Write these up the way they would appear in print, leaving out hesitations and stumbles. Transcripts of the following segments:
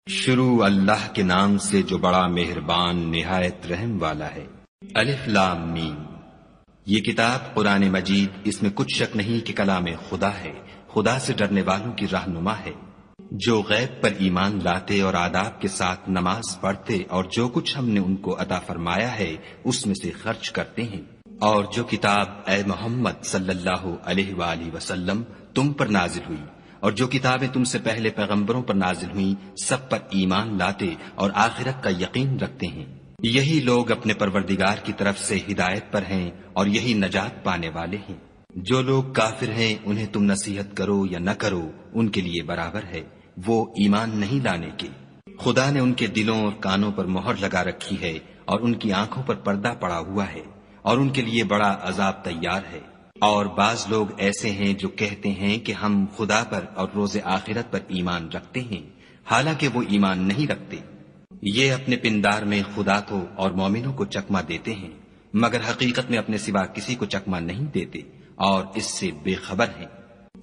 شروع اللہ کے نام سے جو بڑا مہربان نہایت رحم والا ہے۔ الف لام میم۔ یہ کتاب قرآن مجید، اس میں کچھ شک نہیں کہ کلام خدا ہے، خدا سے ڈرنے والوں کی رہنما ہے، جو غیب پر ایمان لاتے اور آداب کے ساتھ نماز پڑھتے اور جو کچھ ہم نے ان کو عطا فرمایا ہے اس میں سے خرچ کرتے ہیں، اور جو کتاب اے محمد صلی اللہ علیہ وآلہ وسلم تم پر نازل ہوئی اور جو کتابیں تم سے پہلے پیغمبروں پر نازل ہوئیں سب پر ایمان لاتے اور آخرت کا یقین رکھتے ہیں، یہی لوگ اپنے پروردگار کی طرف سے ہدایت پر ہیں اور یہی نجات پانے والے ہیں۔ جو لوگ کافر ہیں انہیں تم نصیحت کرو یا نہ کرو ان کے لیے برابر ہے، وہ ایمان نہیں لانے کے۔ خدا نے ان کے دلوں اور کانوں پر مہر لگا رکھی ہے اور ان کی آنکھوں پر پردہ پڑا ہوا ہے اور ان کے لیے بڑا عذاب تیار ہے۔ اور بعض لوگ ایسے ہیں جو کہتے ہیں کہ ہم خدا پر اور روز آخرت پر ایمان رکھتے ہیں، حالانکہ وہ ایمان نہیں رکھتے۔ یہ اپنے پندار میں خدا کو اور مومنوں کو چکمہ دیتے ہیں، مگر حقیقت میں اپنے سوا کسی کو چکمہ نہیں دیتے اور اس سے بے خبر ہیں۔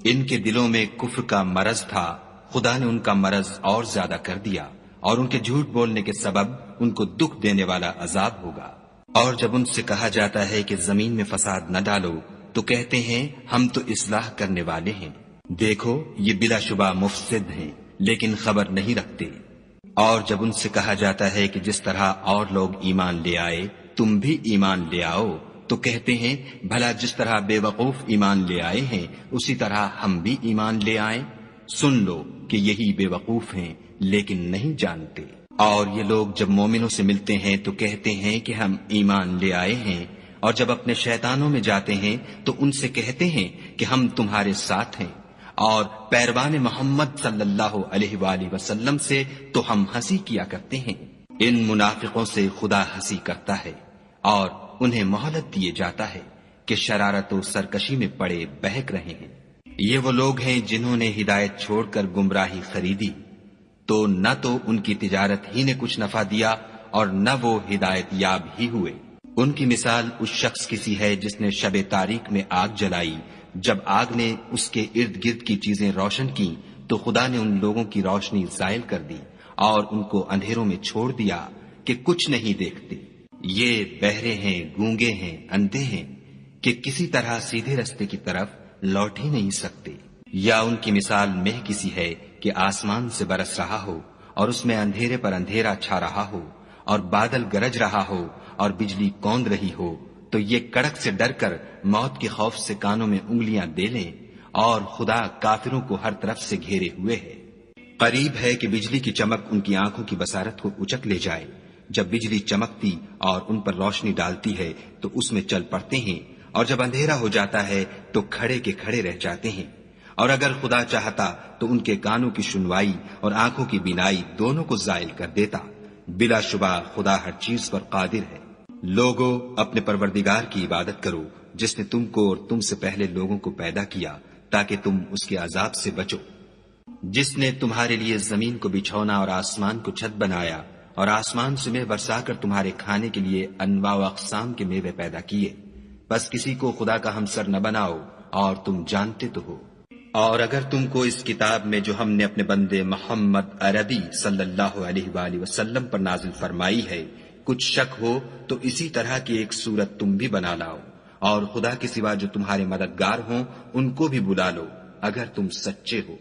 ان کے دلوں میں کفر کا مرض تھا، خدا نے ان کا مرض اور زیادہ کر دیا اور ان کے جھوٹ بولنے کے سبب ان کو دکھ دینے والا عذاب ہوگا۔ اور جب ان سے کہا جاتا ہے کہ زمین میں فساد نہ ڈالو تو کہتے ہیں ہم تو اصلاح کرنے والے ہیں، دیکھو یہ بلا شبہ مفسد ہیں لیکن خبر نہیں رکھتے۔ اور جب ان سے کہا جاتا ہے کہ جس طرح اور لوگ ایمان لے آئے تم بھی ایمان لے آؤ تو کہتے ہیں بھلا جس طرح بے وقوف ایمان لے آئے ہیں اسی طرح ہم بھی ایمان لے آئیں، سن لو کہ یہی بے وقوف ہیں لیکن نہیں جانتے۔ اور یہ لوگ جب مومنوں سے ملتے ہیں تو کہتے ہیں کہ ہم ایمان لے آئے ہیں، اور جب اپنے شیطانوں میں جاتے ہیں تو ان سے کہتے ہیں کہ ہم تمہارے ساتھ ہیں، اور پیروان محمد صلی اللہ علیہ وآلہ وسلم سے تو ہم ہنسی کیا کرتے ہیں۔ ان منافقوں سے خدا ہنسی کرتا ہے اور انہیں مہلت دیے جاتا ہے کہ شرارت و سرکشی میں پڑے بہک رہے ہیں۔ یہ وہ لوگ ہیں جنہوں نے ہدایت چھوڑ کر گمراہی خریدی، تو نہ تو ان کی تجارت ہی نے کچھ نفع دیا اور نہ وہ ہدایت یاب ہی ہوئے۔ ان کی مثال اس شخص کی سی ہے جس نے شب تاریک میں آگ جلائی، جب آگ نے اس کے ارد گرد کی چیزیں روشن کی تو خدا نے ان لوگوں کی روشنی زائل کر دی اور ان کو اندھیروں میں چھوڑ دیا کہ کچھ نہیں دیکھتے۔ یہ بہرے ہیں، گونگے ہیں، اندھے ہیں کہ کسی طرح سیدھے رستے کی طرف لوٹ ہی نہیں سکتے۔ یا ان کی مثال مہ کسی ہے کہ آسمان سے برس رہا ہو اور اس میں اندھیرے پر اندھیرا چھا رہا ہو اور بادل گرج رہا ہو اور بجلی کوند رہی ہو، تو یہ کڑک سے ڈر کر موت کے خوف سے کانوں میں انگلیاں دے لیں، اور خدا کافروں کو ہر طرف سے گھیرے ہوئے ہے۔ قریب ہے کہ بجلی کی چمک ان کی آنکھوں کی بصارت کو اچک لے جائے۔ جب بجلی چمکتی اور ان پر روشنی ڈالتی ہے تو اس میں چل پڑتے ہیں، اور جب اندھیرا ہو جاتا ہے تو کھڑے کے کھڑے رہ جاتے ہیں۔ اور اگر خدا چاہتا تو ان کے کانوں کی سنوائی اور آنکھوں کی بینائی دونوں کو زائل کر دیتا، بلا شبہ خدا ہر چیز پر قادر ہے۔ لوگو اپنے پروردگار کی عبادت کرو جس نے تم کو اور تم سے پہلے لوگوں کو پیدا کیا تاکہ تم اس کے عذاب سے بچو، جس نے تمہارے لیے زمین کو بچھونا اور آسمان کو چھت بنایا اور آسمان سے میوہ برسا کر تمہارے کھانے کے لیے انواع و اقسام کے میوے پیدا کیے، بس کسی کو خدا کا ہمسر نہ بناؤ اور تم جانتے تو ہو۔ اور اگر تم کو اس کتاب میں جو ہم نے اپنے بندے محمد عربی صلی اللہ علیہ وآلہ وسلم پر نازل فرمائی ہے کچھ شک ہو تو اسی طرح کی ایک صورت تم بھی بنا لاؤ، اور خدا کے سوا جو تمہارے مددگار ہوں ان کو بھی بلا لو اگر تم سچے ہو۔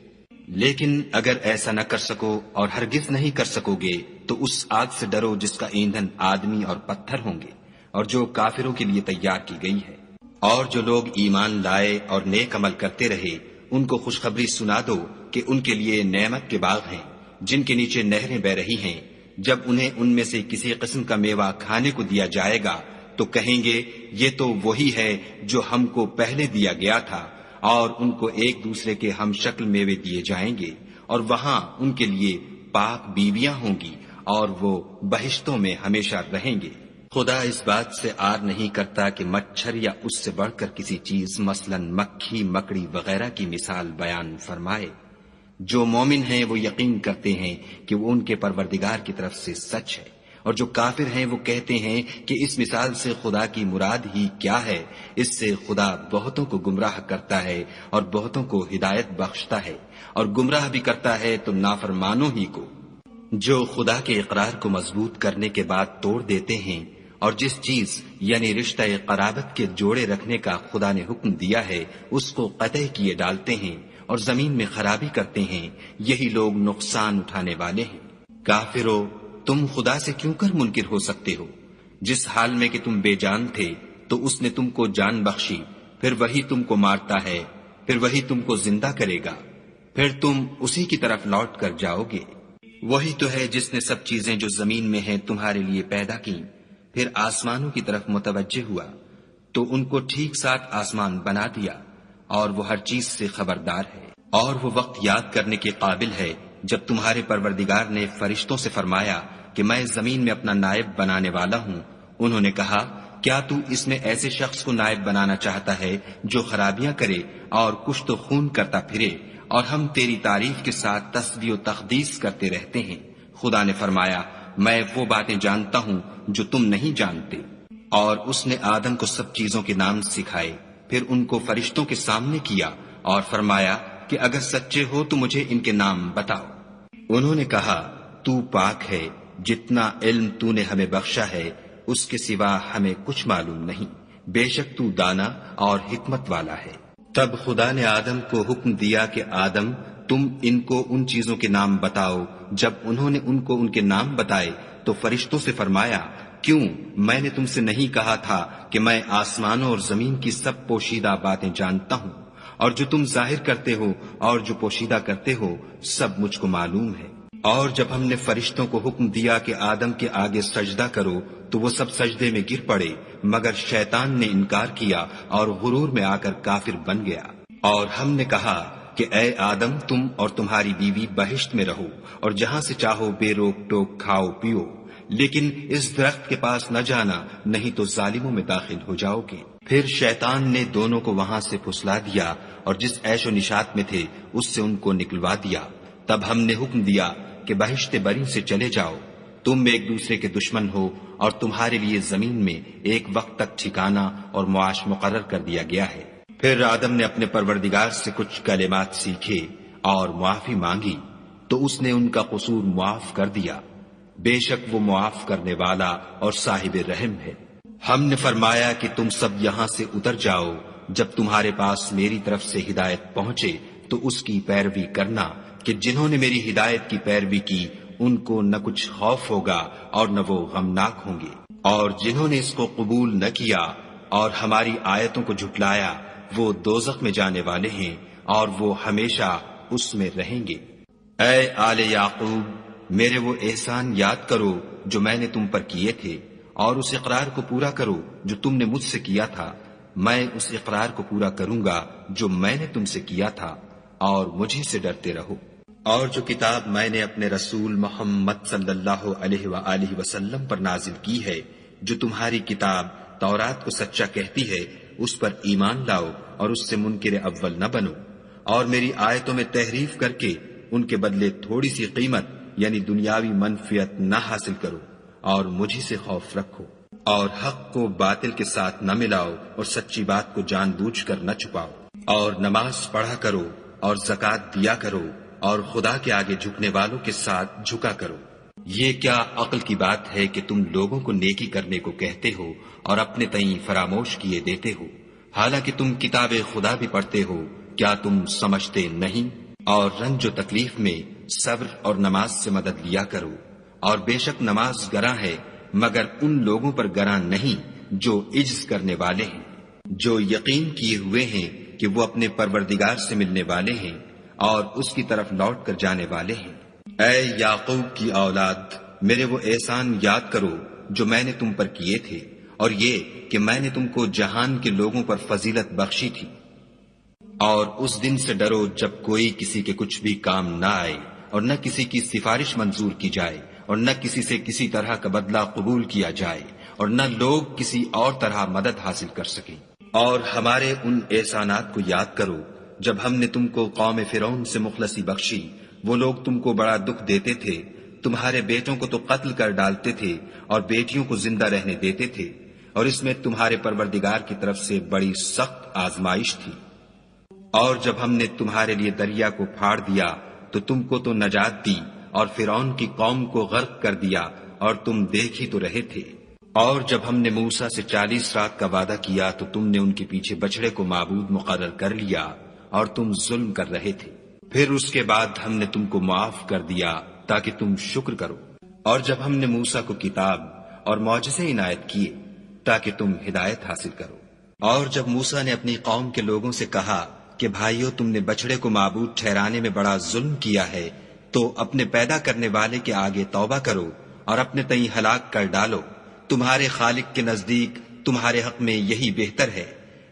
لیکن اگر ایسا نہ کر سکو اور ہرگز نہیں کر سکو گے تو اس آگ سے ڈرو جس کا ایندھن آدمی اور پتھر ہوں گے اور جو کافروں کے لیے تیار کی گئی ہے۔ اور جو لوگ ایمان لائے اور نیک عمل کرتے رہے ان کو خوشخبری سنا دو کہ ان کے لیے نعمت کے باغ ہیں جن کے نیچے نہریں بہ رہی ہیں، جب انہیں ان میں سے کسی قسم کا میوہ کھانے کو دیا جائے گا تو کہیں گے یہ تو وہی ہے جو ہم کو پہلے دیا گیا تھا، اور ان کو ایک دوسرے کے ہم شکل میوے دیے جائیں گے، اور وہاں ان کے لیے پاک بیویاں ہوں گی اور وہ بہشتوں میں ہمیشہ رہیں گے۔ خدا اس بات سے آر نہیں کرتا کہ مچھر یا اس سے بڑھ کر کسی چیز مثلا مکھی مکڑی وغیرہ کی مثال بیان فرمائے۔ جو مومن ہیں وہ یقین کرتے ہیں کہ وہ ان کے پروردگار کی طرف سے سچ ہے، اور جو کافر ہیں وہ کہتے ہیں کہ اس مثال سے خدا کی مراد ہی کیا ہے۔ اس سے خدا بہتوں کو گمراہ کرتا ہے اور بہتوں کو ہدایت بخشتا ہے، اور گمراہ بھی کرتا ہے تو نافرمانوں ہی کو۔ جو خدا کے اقرار کو مضبوط کرنے کے بعد توڑ دیتے ہیں اور جس چیز یعنی رشتہ قرابت کے جوڑے رکھنے کا خدا نے حکم دیا ہے اس کو قطع کیے ڈالتے ہیں اور زمین میں خرابی کرتے ہیں، یہی لوگ نقصان اٹھانے والے ہیں۔ کافرو، تم خدا سے کیوں کر منکر ہو سکتے ہو؟ جس حال میں کہ تم بے جان تھے تو اس نے تم کو جان بخشی، پھر وہی تم کو مارتا ہے، پھر وہی تم کو زندہ کرے گا، پھر تم اسی کی طرف لوٹ کر جاؤ گے۔ وہی تو ہے جس نے سب چیزیں جو زمین میں ہیں تمہارے لیے پیدا کی، پھر آسمانوں کی طرف متوجہ ہوا تو ان کو ٹھیک ساتھ آسمان بنا دیا، اور وہ ہر چیز سے خبردار ہے۔ اور وہ وقت یاد کرنے کے قابل ہے جب تمہارے پروردگار نے فرشتوں سے فرمایا کہ میں زمین میں اپنا نائب بنانے والا ہوں۔ انہوں نے کہا، کیا تو اس میں ایسے شخص کو نائب بنانا چاہتا ہے جو خرابیاں کرے اور کشت و خون کرتا پھرے، اور ہم تیری تعریف کے ساتھ تسبیح و تقدیس کرتے رہتے ہیں؟ خدا نے فرمایا، میں وہ باتیں جانتا ہوں جو تم نہیں جانتے۔ اور اس نے آدم کو سب چیزوں کے نام سکھائے، پھر ان کو فرشتوں کے سامنے کیا اور فرمایا کہ اگر سچے ہو تو مجھے ان کے نام بتاؤ۔ انہوں نے کہا، تو پاک ہے، جتنا علم تو نے ہمیں بخشا ہے اس کے سوا ہمیں کچھ معلوم نہیں، بے شک تو دانا اور حکمت والا ہے۔ تب خدا نے آدم کو حکم دیا کہ آدم، تم ان کو ان چیزوں کے نام بتاؤ۔ جب انہوں نے ان کو ان کے نام بتائے تو فرشتوں سے فرمایا، کیوں میں نے تم سے نہیں کہا تھا کہ میں آسمانوں اور زمین کی سب پوشیدہ باتیں جانتا ہوں، اور جو تم ظاہر کرتے ہو اور جو پوشیدہ کرتے ہو سب مجھ کو معلوم ہے۔ اور جب ہم نے فرشتوں کو حکم دیا کہ آدم کے آگے سجدہ کرو تو وہ سب سجدے میں گر پڑے، مگر شیطان نے انکار کیا اور غرور میں آ کر کافر بن گیا۔ اور ہم نے کہا کہ اے آدم، تم اور تمہاری بیوی بہشت میں رہو اور جہاں سے چاہو بے روک ٹوک کھاؤ پیو، لیکن اس درخت کے پاس نہ جانا، نہیں تو ظالموں میں داخل ہو جاؤ گے۔ پھر شیطان نے دونوں کو وہاں سے پھسلا دیا اور جس عیش و نشاط میں تھے اس سے ان کو نکلوا دیا۔ تب ہم نے حکم دیا کہ بہشت بری سے چلے جاؤ، تم ایک دوسرے کے دشمن ہو، اور تمہارے لیے زمین میں ایک وقت تک ٹھکانہ اور معاش مقرر کر دیا گیا ہے۔ پھر آدم نے اپنے پروردگار سے کچھ کلمات سیکھے اور معافی مانگی تو اس نے ان کا قصور معاف کر دیا، بے شک وہ معاف کرنے والا اور صاحب رحم ہے۔ ہم نے فرمایا کہ تم سب یہاں سے اتر جاؤ، جب تمہارے پاس میری طرف سے ہدایت پہنچے تو اس کی پیروی کرنا، کہ جنہوں نے میری ہدایت کی پیروی کی ان کو نہ کچھ خوف ہوگا اور نہ وہ غمناک ہوں گے، اور جنہوں نے اس کو قبول نہ کیا اور ہماری آیتوں کو جھٹلایا وہ دوزخ میں جانے والے ہیں اور وہ ہمیشہ اس میں رہیں گے۔ اے آل یعقوب، میرے وہ احسان یاد کرو جو میں نے تم پر کیے تھے، اور اس اقرار کو پورا کرو جو تم نے مجھ سے کیا تھا۔ میں اس اقرار کو پورا کروں گا جو میں نے تم سے کیا تھا، اور مجھے سے ڈرتے رہو۔ اور جو کتاب میں نے اپنے رسول محمد صلی اللہ علیہ وآلہ وسلم پر نازل کی ہے، جو تمہاری کتاب تورات کو سچا کہتی ہے، اس پر ایمان لاؤ اور اس سے منکر اول نہ بنو، اور میری آیتوں میں تحریف کر کے ان کے بدلے تھوڑی سی قیمت یعنی دنیاوی منفعت نہ حاصل کرو، اور مجھے سے خوف رکھو، اور حق کو باطل کے ساتھ نہ ملاؤ اور سچی بات کو جان بوجھ کر نہ چھپاؤ، اور نماز پڑھا کرو اور زکوٰۃ دیا کرو، اور خدا کے آگے جھکنے والوں کے ساتھ جھکا کرو۔ یہ کیا عقل کی بات ہے کہ تم لوگوں کو نیکی کرنے کو کہتے ہو اور اپنے تئیں فراموش کیے دیتے ہو، حالانکہ تم کتاب خدا بھی پڑھتے ہو؟ کیا تم سمجھتے نہیں؟ اور رنج و تکلیف میں صبر اور نماز سے مدد لیا کرو، اور بے شک نماز گراں ہے، مگر ان لوگوں پر گراں نہیں جو عجز کرنے والے ہیں، جو یقین کیے ہوئے ہیں کہ وہ اپنے پروردگار سے ملنے والے ہیں اور اس کی طرف لوٹ کر جانے والے ہیں۔ اے یعقوب کی اولاد، میرے وہ احسان یاد کرو جو میں نے تم پر کیے تھے، اور یہ کہ میں نے تم کو جہان کے لوگوں پر فضیلت بخشی تھی۔ اور اس دن سے ڈرو جب کوئی کسی کے کچھ بھی کام نہ آئے، اور نہ کسی کی سفارش منظور کی جائے، اور نہ کسی سے کسی طرح کا بدلہ قبول کیا جائے، اور نہ لوگ کسی اور طرح مدد حاصل کر سکیں۔ اور ہمارے ان احسانات کو یاد کرو جب ہم نے تم کو قوم فرعون سے مخلصی بخشی، وہ لوگ تم کو بڑا دکھ دیتے تھے، تمہارے بیٹوں کو تو قتل کر ڈالتے تھے اور بیٹیوں کو زندہ رہنے دیتے تھے، اور اس میں تمہارے پروردگار کی طرف سے بڑی سخت آزمائش تھی۔ اور جب ہم نے تمہارے لیے دریا کو پھاڑ دیا تو تم کو تو نجات دی، اور فرعون کی قوم کو غرق کر دیا اور تم دیکھ ہی تو رہے تھے۔ اور جب ہم نے موسیٰ سے 40 رات کا وعدہ کیا تو تم نے ان کے پیچھے بچڑے کو معبود مقرر کر لیا اور تم ظلم کر رہے تھے۔ پھر اس کے بعد ہم نے تم کو معاف کر دیا تاکہ تم شکر کرو۔ اور جب ہم نے موسیٰ کو کتاب اور معجزے عنایت کیے تاکہ تم ہدایت حاصل کرو۔ اور جب موسیٰ نے اپنی قوم کے لوگوں سے کہا کہ بھائیو، تم نے بچڑے کو معبود ٹھہرانے میں بڑا ظلم کیا ہے، تو اپنے پیدا کرنے والے کے آگے توبہ کرو اور اپنے تئیں ہلاک کر ڈالو، تمہارے خالق کے نزدیک تمہارے حق میں یہی بہتر ہے۔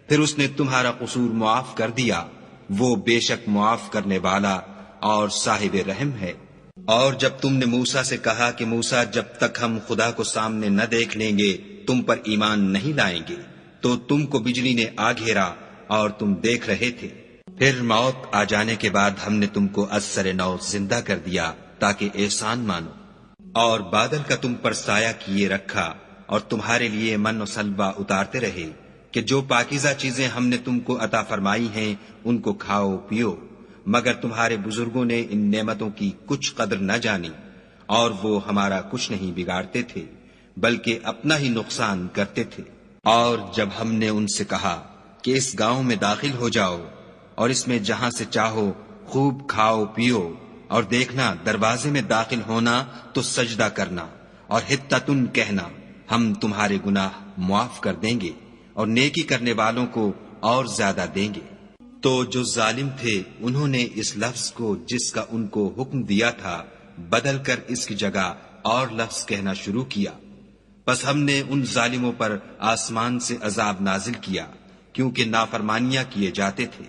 پھر اس نے تمہارا قصور معاف کر دیا، وہ بے شک معاف کرنے والا اور صاحب رحم ہے۔ اور جب تم نے موسیٰ سے کہا کہ موسیٰ، جب تک ہم خدا کو سامنے نہ دیکھ لیں گے تم پر ایمان نہیں لائیں گے، تو تم کو بجلی نے آ گھیرا اور تم دیکھ رہے تھے۔ پھر موت آ جانے کے بعد ہم نے تم کو از سر نو زندہ کر دیا تاکہ احسان مانو، اور بادل کا تم پر سایہ کیے رکھا اور تمہارے لیے من و سلوہ اتارتے رہے کہ جو پاکیزہ چیزیں ہم نے تم کو عطا فرمائی ہیں ان کو کھاؤ پیو، مگر تمہارے بزرگوں نے ان نعمتوں کی کچھ قدر نہ جانی، اور وہ ہمارا کچھ نہیں بگاڑتے تھے بلکہ اپنا ہی نقصان کرتے تھے۔ اور جب ہم نے ان سے کہا کہ اس گاؤں میں داخل ہو جاؤ اور اس میں جہاں سے چاہو خوب کھاؤ پیو، اور دیکھنا دروازے میں داخل ہونا تو سجدہ کرنا اور حطتن کہنا، ہم تمہارے گناہ معاف کر دیں گے اور نیکی کرنے والوں کو اور زیادہ دیں گے۔ تو جو ظالم تھے انہوں نے اس لفظ کو جس کا ان کو حکم دیا تھا بدل کر اس کی جگہ اور لفظ کہنا شروع کیا، پس ہم نے ان ظالموں پر آسمان سے عذاب نازل کیا کیونکہ نافرمانیاں کیے جاتے تھے۔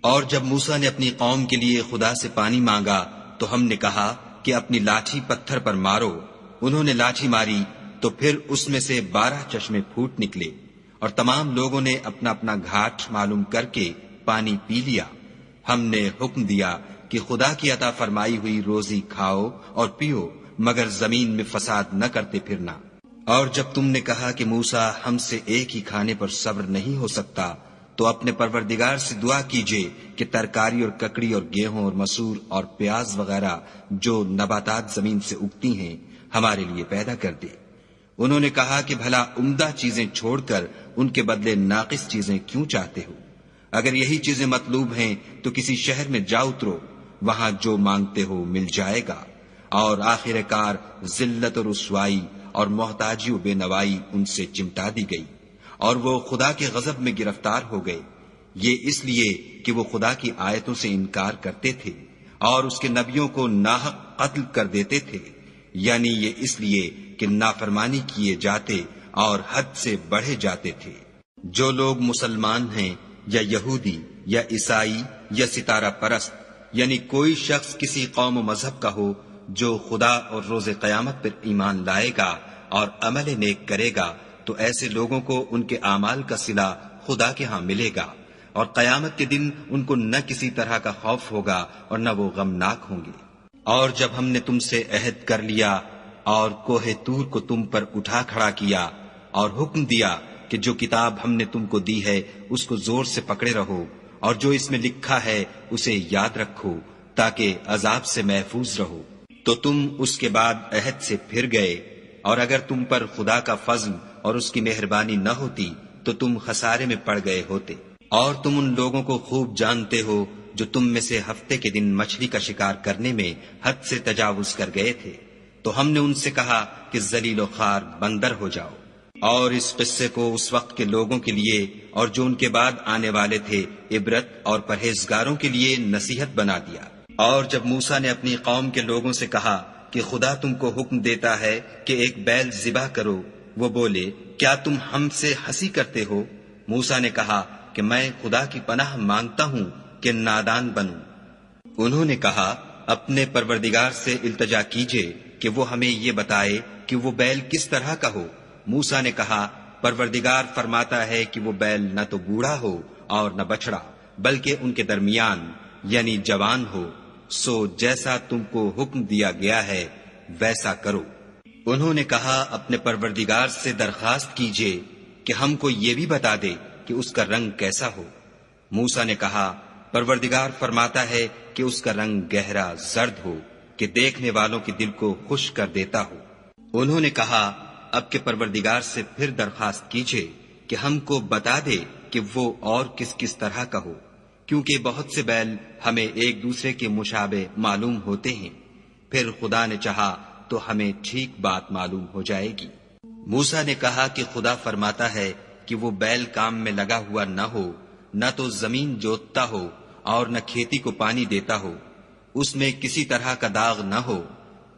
اور جب موسیٰ نے اپنی قوم کے لیے خدا سے پانی مانگا تو ہم نے کہا کہ اپنی لاٹھی پتھر پر مارو۔ انہوں نے لاٹھی ماری تو پھر اس میں سے 12 چشمے پھوٹ نکلے، اور تمام لوگوں نے اپنا اپنا گھاٹ معلوم کر کے پانی پی لیا۔ ہم نے حکم دیا کہ خدا کی عطا فرمائی ہوئی روزی کھاؤ اور پیو، مگر زمین میں فساد نہ کرتے پھرنا۔ اور جب تم نے کہا کہ موسیٰ، ہم سے ایک ہی کھانے پر صبر نہیں ہو سکتا، تو اپنے پروردگار سے دعا کیجئے کہ ترکاری اور ککڑی اور گیہوں اور مسور اور پیاز وغیرہ جو نباتات زمین سے اگتی ہیں ہمارے لیے پیدا کر دے۔ انہوں نے کہا کہ بھلا عمدہ چیزیں چھوڑ کر ان کے بدلے ناقص چیزیں کیوں چاہتے ہو؟ اگر یہی چیزیں مطلوب ہیں تو کسی شہر میں جا اترو، وہاں جو مانگتے ہو مل جائے گا۔ اور آخر کار ذلت اور رسوائی اور محتاجی و بے نوائی ان سے چمٹا دی گئی، اور وہ خدا کے غضب میں گرفتار ہو گئے، یہ اس لیے کہ وہ خدا کی آیتوں سے انکار کرتے تھے اور اس کے نبیوں کو ناحق قتل کر دیتے تھے، یعنی یہ اس لیے کہ نافرمانی کیے جاتے اور حد سے بڑھے جاتے تھے۔ جو لوگ مسلمان ہیں یا یہودی یا عیسائی یا ستارہ پرست، یعنی کوئی شخص کسی قوم و مذہب کا ہو، جو خدا اور روز قیامت پر ایمان لائے گا اور عمل نیک کرے گا، تو ایسے لوگوں کو ان کے اعمال کا صلہ خدا کے ہاں ملے گا، اور قیامت کے دن ان کو نہ کسی طرح کا خوف ہوگا اور نہ وہ غمناک ہوں گے۔ اور جب ہم نے تم سے عہد کر لیا اور کوہ طور کو تم پر اٹھا کھڑا کیا اور حکم دیا کہ جو کتاب ہم نے تم کو دی ہے اس کو زور سے پکڑے رہو، اور جو اس میں لکھا ہے اسے یاد رکھو تاکہ عذاب سے محفوظ رہو، تو تم اس کے بعد عہد سے پھر گئے، اور اگر تم پر خدا کا فضل اور اس کی مہربانی نہ ہوتی تو تم خسارے میں پڑ گئے ہوتے۔ اور تم ان لوگوں کو خوب جانتے ہو جو تم میں سے ہفتے کے دن مچھلی کا شکار کرنے میں حد سے تجاوز کر گئے تھے، تو ہم نے ان سے کہا کہ ذلیل و خوار بندر ہو جاؤ، اور اس قصے کو اس وقت کے لوگوں کے لیے اور جو ان کے بعد آنے والے تھے عبرت اور پرہیزگاروں کے لیے نصیحت بنا دیا۔ اور جب موسیٰ نے اپنی قوم کے لوگوں سے کہا کہ خدا تم کو حکم دیتا ہے کہ ایک بیل ذبح کرو، وہ بولے، کیا تم ہم سے ہنسی کرتے ہو؟ موسیٰ نے کہا کہ میں خدا کی پناہ مانگتا ہوں کہ نادان بنوں۔ انہوں نے کہا، اپنے پروردگار سے التجا کیجئے کہ وہ ہمیں یہ بتائے کہ وہ بیل کس طرح کا ہو۔ موسیٰ نے کہا، پروردگار فرماتا ہے کہ وہ بیل نہ تو بوڑھا ہو اور نہ بچڑا، بلکہ ان کے درمیان یعنی جوان ہو، سو جیسا تم کو حکم دیا گیا ہے ویسا کرو۔ انہوں نے کہا، اپنے پروردگار سے درخواست کیجئے کہ ہم کو یہ بھی بتا دے کہ اس کا رنگ کیسا ہو۔ موسیٰ نے کہا، پروردگار فرماتا ہے کہ اس کا رنگ گہرا زرد ہو، کہ دیکھنے والوں کے دل کو خوش کر دیتا ہو۔ انہوں نے کہا اب کے پروردگار سے پھر درخواست کیجئے کہ ہم کو بتا دے کہ وہ اور کس کس طرح کا ہو، کیونکہ بہت سے بیل ہمیں ایک دوسرے کے مشابہ معلوم ہوتے ہیں، پھر خدا نے چاہا تو ہمیں ٹھیک بات معلوم ہو جائے گی۔ موسیٰ نے کہا کہ خدا فرماتا ہے کہ وہ بیل کام میں لگا ہوا نہ ہو، نہ تو زمین جوتتا ہو اور نہ کھیتی کو پانی دیتا ہو، اس میں کسی طرح کا داغ نہ ہو۔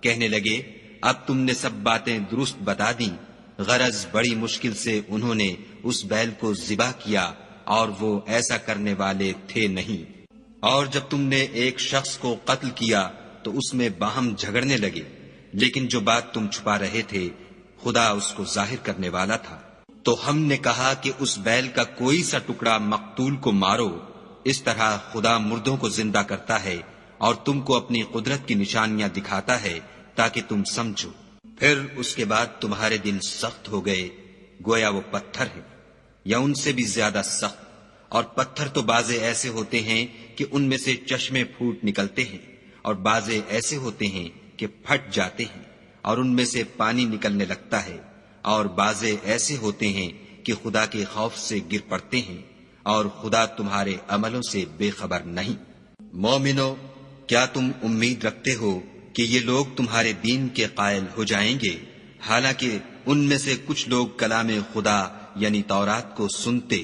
کہنے لگے اب تم نے سب باتیں درست بتا دیں۔ غرض بڑی مشکل سے انہوں نے اس بیل کو ذبح کیا اور وہ ایسا کرنے والے تھے نہیں۔ اور جب تم نے ایک شخص کو قتل کیا تو اس میں باہم جھگڑنے لگے، لیکن جو بات تم چھپا رہے تھے خدا اس کو ظاہر کرنے والا تھا۔ تو ہم نے کہا کہ اس بیل کا کوئی سا ٹکڑا مقتول کو مارو، اس طرح خدا مردوں کو زندہ کرتا ہے اور تم کو اپنی قدرت کی نشانیاں دکھاتا ہے تاکہ تم سمجھو۔ پھر اس کے بعد تمہارے دل سخت ہو گئے، گویا وہ پتھر ہیں یا ان سے بھی زیادہ سخت، اور پتھر تو بعضے ایسے ہوتے ہیں کہ ان میں سے چشمے پھوٹ نکلتے ہیں، اور بعضے ایسے ہوتے ہیں کہ پھٹ جاتے ہیں اور ان میں سے پانی نکلنے لگتا ہے، اور بعضے ایسے ہوتے ہیں کہ خدا کے خوف سے گر پڑتے ہیں، اور خدا تمہارے عملوں سے بے خبر نہیں۔ مومنو، کیا تم امید رکھتے ہو کہ یہ لوگ تمہارے دین کے قائل ہو جائیں گے؟ حالانکہ ان میں سے کچھ لوگ کلام خدا یعنی تورات کو سنتے،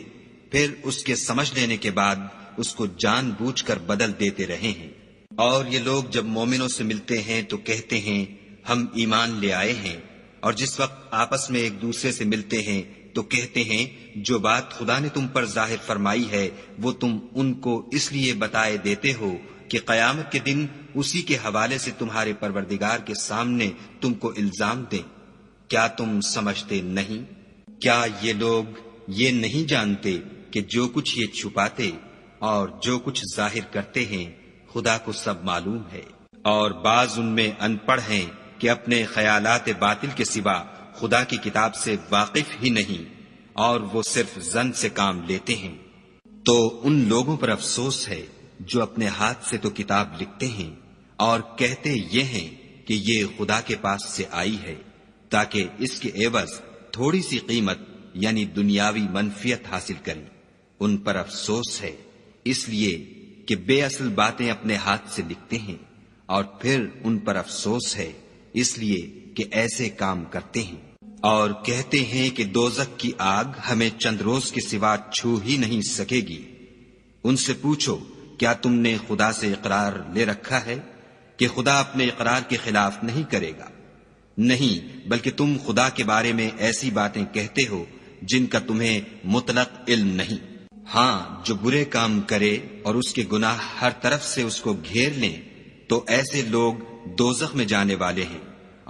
پھر اس کے سمجھ لینے کے بعد اس کو جان بوجھ کر بدل دیتے رہے ہیں۔ اور یہ لوگ جب مومنوں سے ملتے ہیں تو کہتے ہیں ہم ایمان لے آئے ہیں، اور جس وقت آپس میں ایک دوسرے سے ملتے ہیں تو کہتے ہیں جو بات خدا نے تم پر ظاہر فرمائی ہے وہ تم ان کو اس لیے بتائے دیتے ہو کہ قیامت کے دن اسی کے حوالے سے تمہارے پروردگار کے سامنے تم کو الزام دیں۔ کیا تم سمجھتے نہیں؟ کیا یہ لوگ یہ نہیں جانتے کہ جو کچھ یہ چھپاتے اور جو کچھ ظاہر کرتے ہیں خدا کو سب معلوم ہے؟ اور بعض ان میں ان پڑھ ہیں کہ اپنے خیالات باطل کے سوا خدا کی کتاب سے واقف ہی نہیں، اور وہ صرف ظن سے کام لیتے ہیں۔ تو ان لوگوں پر افسوس ہے جو اپنے ہاتھ سے تو کتاب لکھتے ہیں اور کہتے یہ ہیں کہ یہ خدا کے پاس سے آئی ہے تاکہ اس کے عوض تھوڑی سی قیمت یعنی دنیاوی منفیت حاصل کریں۔ ان پر افسوس ہے اس لیے کہ بے اصل باتیں اپنے ہاتھ سے لکھتے ہیں، اور پھر ان پر افسوس ہے اس لیے کہ ایسے کام کرتے ہیں۔ اور کہتے ہیں کہ دوزخ کی آگ ہمیں چند روز کے سوا چھو ہی نہیں سکے گی۔ ان سے پوچھو کیا تم نے خدا سے اقرار لے رکھا ہے کہ خدا اپنے اقرار کے خلاف نہیں کرے گا؟ نہیں، بلکہ تم خدا کے بارے میں ایسی باتیں کہتے ہو جن کا تمہیں مطلق علم نہیں۔ ہاں، جو برے کام کرے اور اس کے گناہ ہر طرف سے اس کو گھیر لیں تو ایسے لوگ دوزخ میں جانے والے ہیں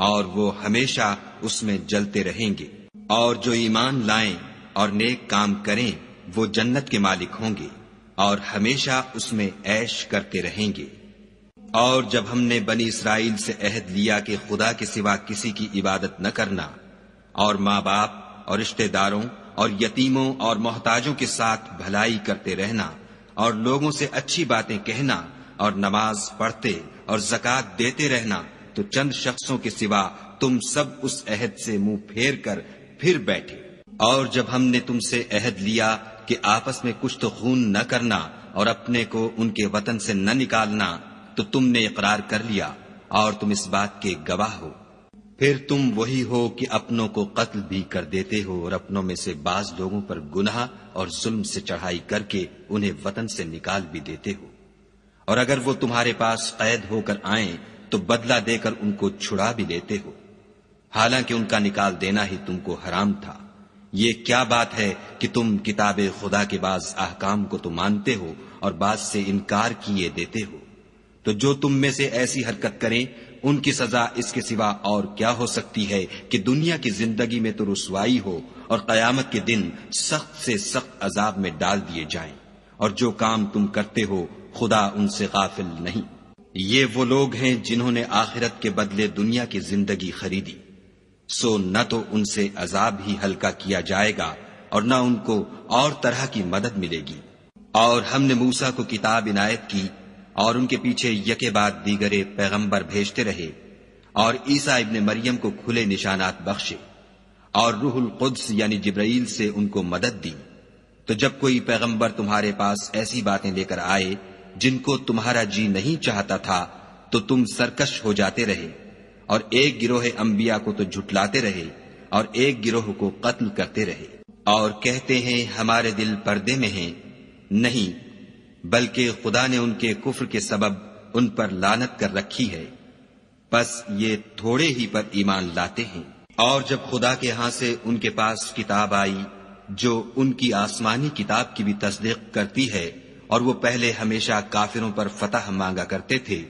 اور وہ ہمیشہ اس میں جلتے رہیں گے۔ اور جو ایمان لائیں اور نیک کام کریں وہ جنت کے مالک ہوں گے اور ہمیشہ اس میں عیش کرتے رہیں گے۔ اور جب ہم نے بنی اسرائیل سے عہد لیا کہ خدا کے سوا کسی کی عبادت نہ کرنا، اور ماں باپ اور رشتہ داروں اور یتیموں اور محتاجوں کے ساتھ بھلائی کرتے رہنا، اور لوگوں سے اچھی باتیں کہنا، اور نماز پڑھتے اور زکوٰۃ دیتے رہنا، تو چند شخصوں کے سوا تم سب اس عہد سے منہ پھیر کر پھر بیٹھے۔ اور جب ہم نے تم سے عہد لیا کہ آپس میں کچھ تو خون نہ کرنا اور اپنے کو ان کے وطن سے نہ نکالنا، تو تم نے اقرار کر لیا اور تم اس بات کے گواہ ہو۔ پھر تم وہی ہو کہ اپنوں کو قتل بھی کر دیتے ہو اور اپنوں میں سے بعض لوگوں پر گناہ اور ظلم سے چڑھائی کر کے انہیں وطن سے نکال بھی دیتے ہو، اور اگر وہ تمہارے پاس قید ہو کر آئیں تو بدلہ دے کر ان کو چھڑا بھی لیتے ہو، حالانکہ ان کا نکال دینا ہی تم کو حرام تھا۔ یہ کیا بات ہے کہ تم کتاب خدا کے بعض احکام کو تو مانتے ہو اور بعض سے انکار کیے دیتے ہو؟ تو جو تم میں سے ایسی حرکت کریں ان کی سزا اس کے سوا اور کیا ہو سکتی ہے کہ دنیا کی زندگی میں تو رسوائی ہو اور قیامت کے دن سخت سے سخت عذاب میں ڈال دیے جائیں، اور جو کام تم کرتے ہو خدا ان سے غافل نہیں۔ یہ وہ لوگ ہیں جنہوں نے آخرت کے بدلے دنیا کی زندگی خریدی، سو نہ تو ان سے عذاب ہی ہلکا کیا جائے گا اور نہ ان کو اور طرح کی مدد ملے گی۔ اور ہم نے موسیٰ کو کتاب عنایت کی اور ان کے پیچھے یکے بعد دیگرے پیغمبر بھیجتے رہے، اور عیسیٰ ابن مریم کو کھلے نشانات بخشے، اور روح القدس یعنی جبرائیل سے ان کو مدد دی۔ تو جب کوئی پیغمبر تمہارے پاس ایسی باتیں لے کر آئے جن کو تمہارا جی نہیں چاہتا تھا تو تم سرکش ہو جاتے رہے، اور ایک گروہ انبیاء کو تو جھٹلاتے رہے اور ایک گروہ کو قتل کرتے رہے، اور کہتے ہیں ہمارے دل پردے میں ہیں، نہیں بلکہ خدا نے ان کے کفر کے سبب ان پر لعنت کر رکھی ہے، پس یہ تھوڑے ہی پر ایمان لاتے ہیں۔ اور جب خدا کے ہاں سے ان کے پاس کتاب آئی جو ان کی آسمانی کتاب کی بھی تصدیق کرتی ہے، اور وہ پہلے ہمیشہ کافروں پر فتح مانگا کرتے تھے،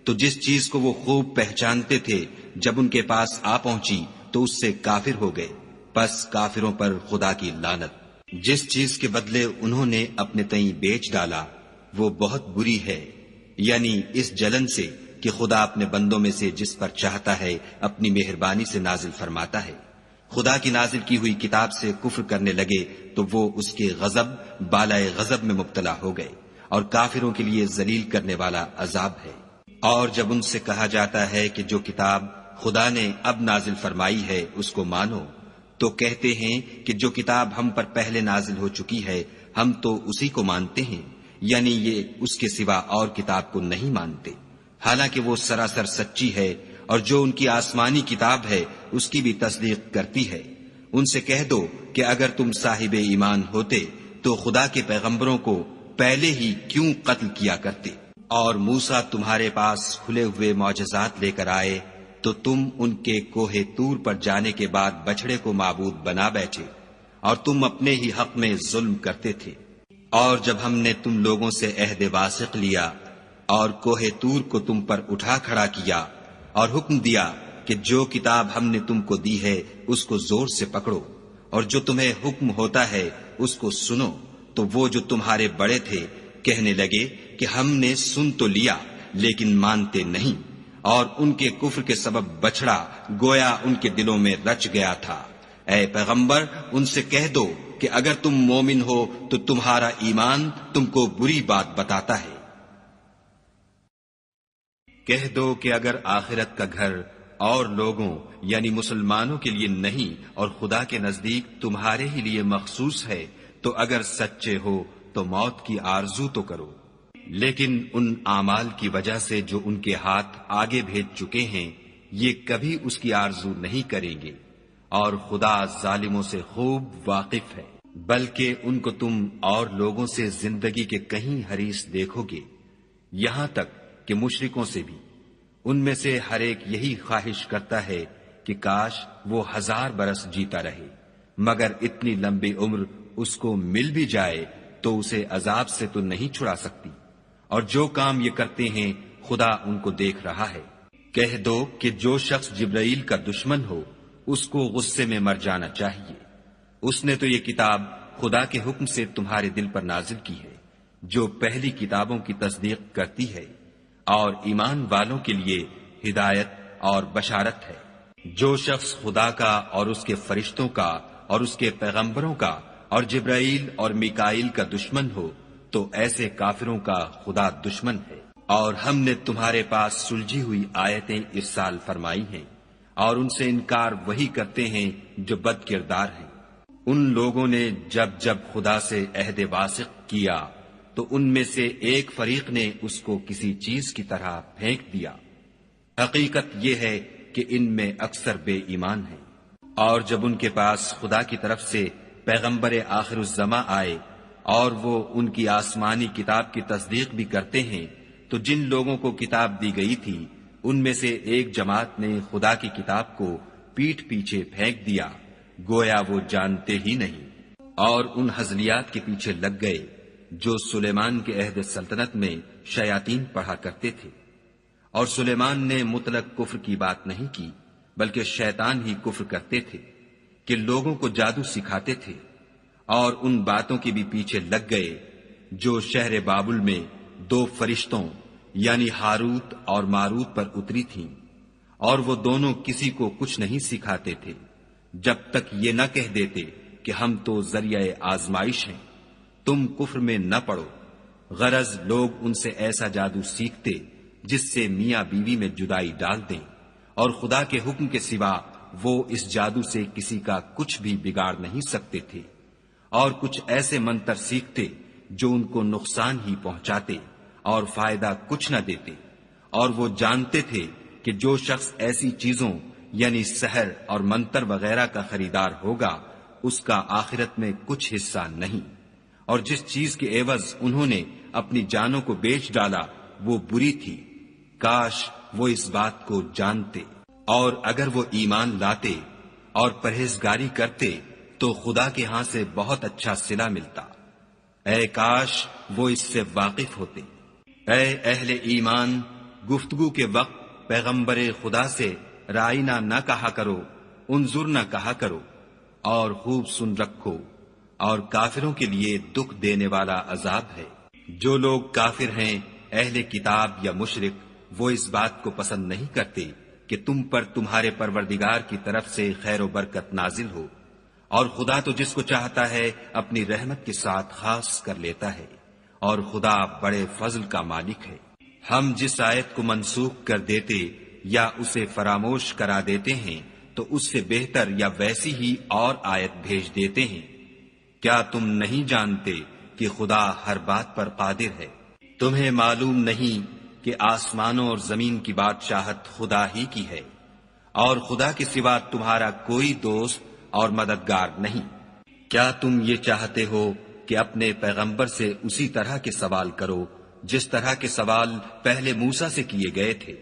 تو جس چیز کو وہ خوب پہچانتے تھے جب ان کے پاس آ پہنچی تو اس سے کافر ہو گئے، پس کافروں پر خدا کی لعنت۔ جس چیز کے بدلے انہوں نے اپنے تئیں بیچ ڈالا وہ بہت بری ہے، یعنی اس جلن سے کہ خدا اپنے بندوں میں سے جس پر چاہتا ہے اپنی مہربانی سے نازل فرماتا ہے۔ خدا کی نازل کی ہوئی کتاب سے کفر کرنے لگے تو وہ اس کے غضب بالائے غضب میں مبتلا ہو گئے، اور کافروں کے لیے ذلیل کرنے والا عذاب ہے۔ اور جب ان سے کہا جاتا ہے کہ جو کتاب خدا نے اب نازل فرمائی ہے اس کو مانو، تو کہتے ہیں کہ جو کتاب ہم پر پہلے نازل ہو چکی ہے ہم تو اسی کو مانتے ہیں، یعنی یہ اس کے سوا اور کتاب کو نہیں مانتے، حالانکہ وہ سراسر سچی ہے، اور جو ان کی آسمانی کتاب ہے اس کی بھی تصدیق کرتی ہے۔ ان سے کہہ دو کہ اگر تم صاحب ایمان ہوتے تو خدا کے پیغمبروں کو پہلے ہی کیوں قتل کیا کرتے، اور موسیٰ تمہارے پاس کھلے ہوئے معجزات لے کر آئے تو تم ان کے کوہ طور پر جانے کے بعد بچڑے کو معبود بنا بیٹھے، اور تم اپنے ہی حق میں ظلم کرتے تھے۔ اور جب ہم نے تم لوگوں سے عہد واثق لیا اور کوہ طور کو تم پر اٹھا کھڑا کیا اور حکم دیا کہ جو کتاب ہم نے تم کو دی ہے اس کو زور سے پکڑو، اور جو تمہیں حکم ہوتا ہے اس کو سنو، تو وہ جو تمہارے بڑے تھے کہنے لگے کہ ہم نے سن تو لیا لیکن مانتے نہیں، اور ان کے کفر کے سبب بچڑا گویا ان کے دلوں میں رچ گیا تھا۔ اے پیغمبر ان سے کہہ دو کہ اگر تم مومن ہو تو تمہارا ایمان تم کو بری بات بتاتا ہے۔ کہہ دو کہ اگر آخرت کا گھر اور لوگوں یعنی مسلمانوں کے لیے نہیں اور خدا کے نزدیک تمہارے ہی لیے مخصوص ہے تو اگر سچے ہو تو موت کی آرزو تو کرو، لیکن ان اعمال کی وجہ سے جو ان کے ہاتھ آگے بھیج چکے ہیں یہ کبھی اس کی آرزو نہیں کریں گے، اور خدا ظالموں سے خوب واقف ہے۔ بلکہ ان کو تم اور لوگوں سے زندگی کے کہیں حریص دیکھو گے، یہاں تک کہ مشرکوں سے بھی۔ ان میں سے ہر ایک یہی خواہش کرتا ہے کہ کاش وہ 1000 برس جیتا رہے، مگر اتنی لمبی عمر اس کو مل بھی جائے تو اسے عذاب سے تو نہیں چھڑا سکتی، اور جو کام یہ کرتے ہیں خدا ان کو دیکھ رہا ہے۔ کہہ دو کہ جو شخص جبرائیل کا دشمن ہو اس کو غصے میں مر جانا چاہیے، اس نے تو یہ کتاب خدا کے حکم سے تمہارے دل پر نازل کی ہے جو پہلی کتابوں کی تصدیق کرتی ہے، اور ایمان والوں کے لیے ہدایت اور بشارت ہے۔ جو شخص خدا کا اور اس کے فرشتوں کا اور اس کے پیغمبروں کا اور جبرائیل اور میکائیل کا دشمن ہو تو ایسے کافروں کا خدا دشمن ہے۔ اور ہم نے تمہارے پاس سلجھی ہوئی آیتیں ارسال فرمائی ہیں، اور ان سے انکار وہی کرتے ہیں جو بد کردار ہیں۔ ان لوگوں نے جب جب خدا سے عہد واثق کیا تو ان میں سے ایک فریق نے اس کو کسی چیز کی طرح پھینک دیا۔ حقیقت یہ ہے کہ ان میں اکثر بے ایمان ہیں۔ اور جب ان کے پاس خدا کی طرف سے پیغمبر آخر الزماں آئے اور وہ ان کی آسمانی کتاب کی تصدیق بھی کرتے ہیں تو جن لوگوں کو کتاب دی گئی تھی ان میں سے ایک جماعت نے خدا کی کتاب کو پیٹھ پیچھے پھینک دیا گویا وہ جانتے ہی نہیں، اور ان ہزلیات کے پیچھے لگ گئے جو سلیمان کے عہد سلطنت میں شیاطین پڑھا کرتے تھے۔ اور سلیمان نے مطلق کفر کی بات نہیں کی بلکہ شیطان ہی کفر کرتے تھے کہ لوگوں کو جادو سکھاتے تھے، اور ان باتوں کے بھی پیچھے لگ گئے جو شہر بابل میں 2 فرشتوں یعنی ہاروت اور ماروت پر اتری تھیں، اور وہ دونوں کسی کو کچھ نہیں سکھاتے تھے جب تک یہ نہ کہہ دیتے کہ ہم تو ذریعہ آزمائش ہیں، تم کفر میں نہ پڑو۔ غرض لوگ ان سے ایسا جادو سیکھتے جس سے میاں بیوی میں جدائی ڈال دیں، اور خدا کے حکم کے سوا وہ اس جادو سے کسی کا کچھ بھی بگاڑ نہیں سکتے تھے، اور کچھ ایسے منتر سیکھتے جو ان کو نقصان ہی پہنچاتے اور فائدہ کچھ نہ دیتے، اور وہ جانتے تھے کہ جو شخص ایسی چیزوں یعنی سحر اور منتر وغیرہ کا خریدار ہوگا اس کا آخرت میں کچھ حصہ نہیں، اور جس چیز کے عوض انہوں نے اپنی جانوں کو بیچ ڈالا وہ بری تھی، کاش وہ اس بات کو جانتے، اور اگر وہ ایمان لاتے اور پرہیزگاری کرتے تو خدا کے ہاں سے بہت اچھا صلہ ملتا، اے کاش وہ اس سے واقف ہوتے۔ اے اہل ایمان، گفتگو کے وقت پیغمبر خدا سے رائنا نہ کہا کرو، انظر نہ کہا کرو، اور خوب سن رکھو، اور کافروں کے لیے دکھ دینے والا عذاب ہے۔ جو لوگ کافر ہیں، اہل کتاب یا مشرک، وہ اس بات کو پسند نہیں کرتے کہ تم پر تمہارے پروردگار کی طرف سے خیر و برکت نازل ہو، اور خدا تو جس کو چاہتا ہے اپنی رحمت کے ساتھ خاص کر لیتا ہے، اور خدا بڑے فضل کا مالک ہے۔ ہم جس آیت کو منسوخ کر دیتے یا اسے فراموش کرا دیتے ہیں تو اس سے بہتر یا ویسی ہی اور آیت بھیج دیتے ہیں۔ کیا تم نہیں جانتے کہ خدا ہر بات پر قادر ہے؟ تمہیں معلوم نہیں کہ آسمانوں اور زمین کی بادشاہت خدا ہی کی ہے، اور خدا کے سوا تمہارا کوئی دوست اور مددگار نہیں۔ کیا تم یہ چاہتے ہو کہ اپنے پیغمبر سے اسی طرح کے سوال کرو جس طرح کے سوال پہلے موسیٰ سے کیے گئے تھے؟